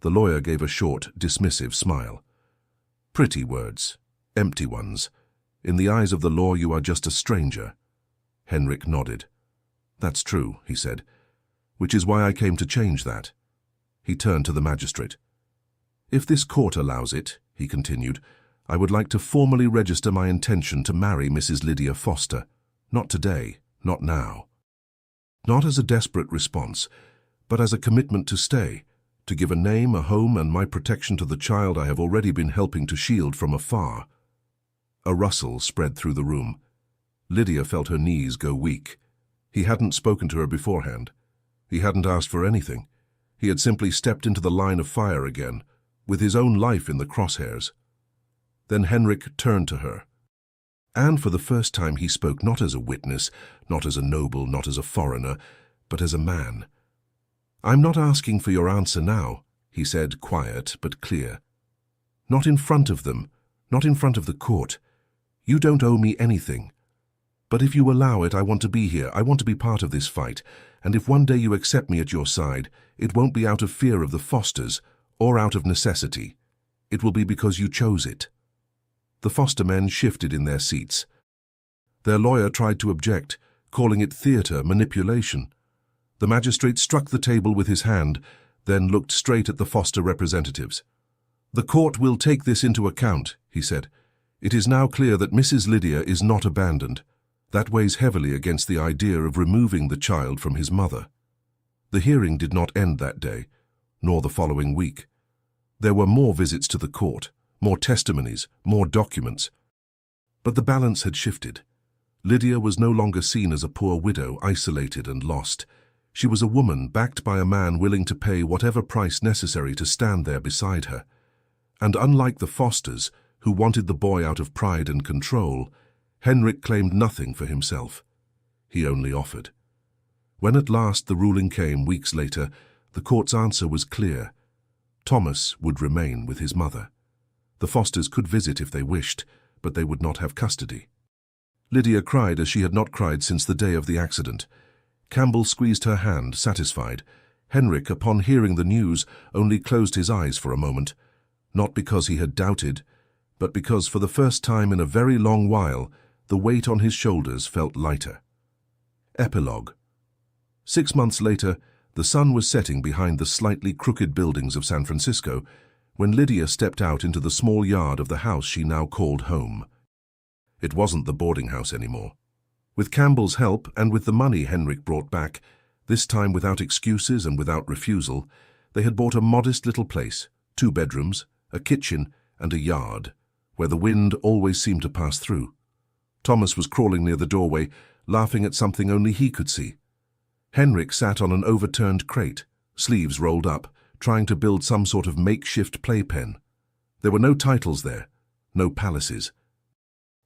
The lawyer gave a short, dismissive smile. "Pretty words, empty ones. In the eyes of the law you are just a stranger." Henrik nodded. "That's true," he said, "which is why I came to change that." He turned to the magistrate. "If this court allows it," he continued, "I would like to formally register my intention to marry Mrs. Lydia Foster. Not today, not now. Not as a desperate response, but as a commitment to stay, to give a name, a home, and my protection to the child I have already been helping to shield from afar." A rustle spread through the room. Lydia felt her knees go weak. He hadn't spoken to her beforehand. He hadn't asked for anything. He had simply stepped into the line of fire again, with his own life in the crosshairs. Then Henrik turned to her. And for the first time he spoke not as a witness, not as a noble, not as a foreigner, but as a man. "I'm not asking for your answer now," he said, quiet but clear. "Not in front of them, not in front of the court. You don't owe me anything. But if you allow it, I want to be here. I want to be part of this fight. And if one day you accept me at your side, it won't be out of fear of the Fosters or out of necessity. It will be because you chose it." The Foster men shifted in their seats. Their lawyer tried to object, calling it theatre, manipulation. The magistrate struck the table with his hand, then looked straight at the Foster representatives. "The court will take this into account," he said. "It is now clear that Mrs. Lydia is not abandoned. That weighs heavily against the idea of removing the child from his mother." The hearing did not end that day, nor the following week. There were more visits to the court, more testimonies, more documents. But the balance had shifted. Lydia was no longer seen as a poor widow, isolated and lost. She was a woman backed by a man willing to pay whatever price necessary to stand there beside her. And unlike the Fosters, who wanted the boy out of pride and control, Henrik claimed nothing for himself. He only offered. When at last the ruling came weeks later, the court's answer was clear. Thomas would remain with his mother. The Fosters could visit if they wished, but they would not have custody. Lydia cried as she had not cried since the day of the accident. Campbell squeezed her hand, satisfied. Henrik, upon hearing the news, only closed his eyes for a moment, not because he had doubted, but because for the first time in a very long while, the weight on his shoulders felt lighter. Epilogue. 6 months later, the sun was setting behind the slightly crooked buildings of San Francisco when Lydia stepped out into the small yard of the house she now called home. It wasn't the boarding house anymore. With Campbell's help and with the money Henrik brought back, this time without excuses and without refusal, they had bought a modest little place, 2 bedrooms, a kitchen, and a yard, where the wind always seemed to pass through. Thomas was crawling near the doorway, laughing at something only he could see. Henrik sat on an overturned crate, sleeves rolled up, trying to build some sort of makeshift playpen. There were no titles there, no palaces.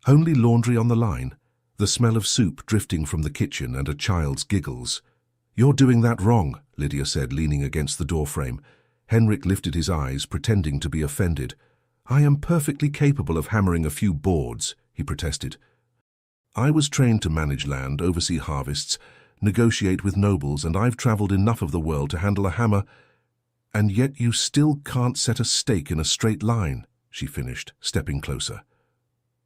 Only laundry on the line, the smell of soup drifting from the kitchen and a child's giggles. "You're doing that wrong," Lydia said, leaning against the doorframe. Henrik lifted his eyes, pretending to be offended. "I am perfectly capable of hammering a few boards," he protested. "I was trained to manage land, oversee harvests, negotiate with nobles, and I've traveled enough of the world to handle a hammer. And yet you still can't set a stake in a straight line," she finished, stepping closer.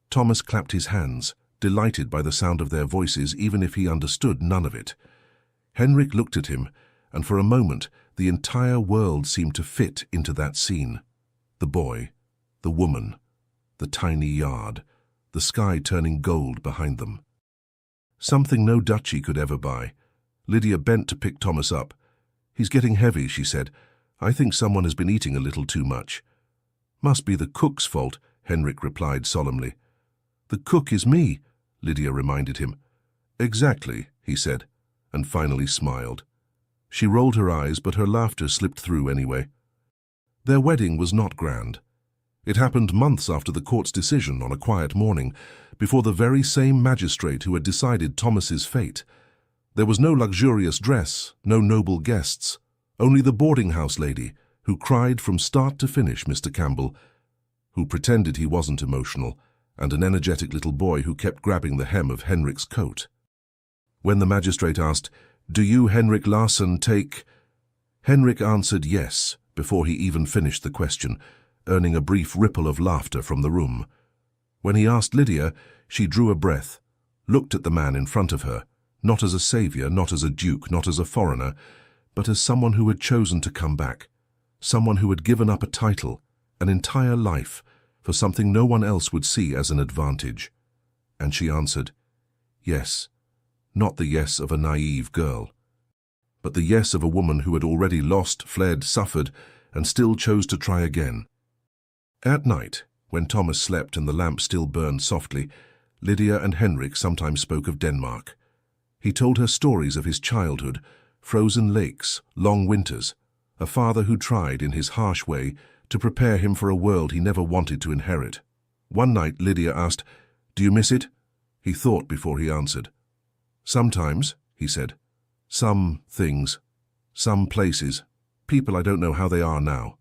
Thomas clapped his hands, delighted by the sound of their voices, even if he understood none of it. Henrik looked at him, and for a moment the entire world seemed to fit into that scene. The boy, the woman, the tiny yard, the sky turning gold behind them. Something no duchy could ever buy. Lydia bent to pick Thomas up. "He's getting heavy," she said. "I think someone has been eating a little too much." "Must be the cook's fault," Henrik replied solemnly. "The cook is me," Lydia reminded him. "Exactly," he said, and finally smiled. She rolled her eyes, but her laughter slipped through anyway. Their wedding was not grand. It happened months after the court's decision on a quiet morning, before the very same magistrate who had decided Thomas's fate. There was no luxurious dress, no noble guests, only the boarding-house lady, who cried from start to finish, Mr. Campbell, who pretended he wasn't emotional, and an energetic little boy who kept grabbing the hem of Henrik's coat. When the magistrate asked, "Do you, Henrik Larsson, take—" Henrik answered yes, before he even finished the question, earning a brief ripple of laughter from the room. When he asked Lydia, she drew a breath, looked at the man in front of her, not as a savior, not as a duke, not as a foreigner, but as someone who had chosen to come back, someone who had given up a title, an entire life, for something no one else would see as an advantage. And she answered, yes, not the yes of a naive girl, but the yes of a woman who had already lost, fled, suffered, and still chose to try again. At night, when Thomas slept and the lamp still burned softly, Lydia and Henrik sometimes spoke of Denmark. He told her stories of his childhood, frozen lakes, long winters, a father who tried, in his harsh way, to prepare him for a world he never wanted to inherit. One night Lydia asked, "Do you miss it?" He thought before he answered. "Sometimes," he said. "Some things, some places, people I don't know how they are now.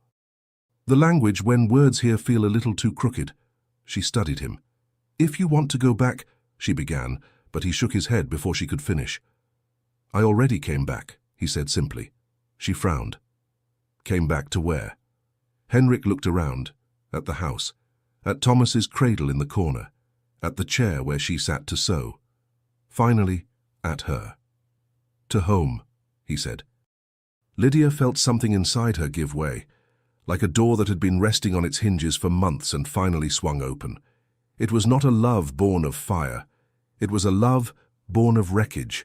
The language when words here feel a little too crooked." She studied him. "If you want to go back," she began, but he shook his head before she could finish. "I already came back," he said simply. She frowned. "Came back to where?" Henrik looked around, at the house, at Thomas's cradle in the corner, at the chair where she sat to sew. Finally, at her. "To home," he said. Lydia felt something inside her give way, like a door that had been resting on its hinges for months and finally swung open. It was not a love born of fire. It was a love born of wreckage,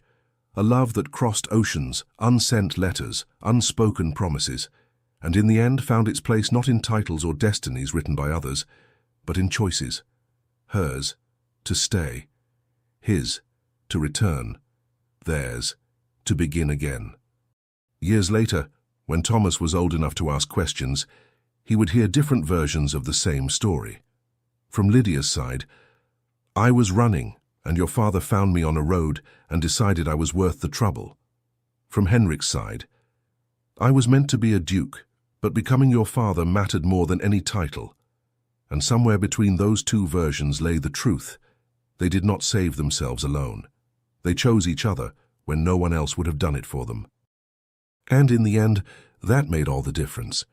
a love that crossed oceans, unsent letters, unspoken promises, and in the end found its place not in titles or destinies written by others, but in choices. Hers, to stay. His, to return. Theirs, to begin again. Years later, when Thomas was old enough to ask questions, he would hear different versions of the same story. From Lydia's side, "I was running, and your father found me on a road and decided I was worth the trouble." From Henrik's side, "I was meant to be a duke, but becoming your father mattered more than any title." And somewhere between those two versions lay the truth. They did not save themselves alone. They chose each other when no one else would have done it for them. And in the end, that made all the difference.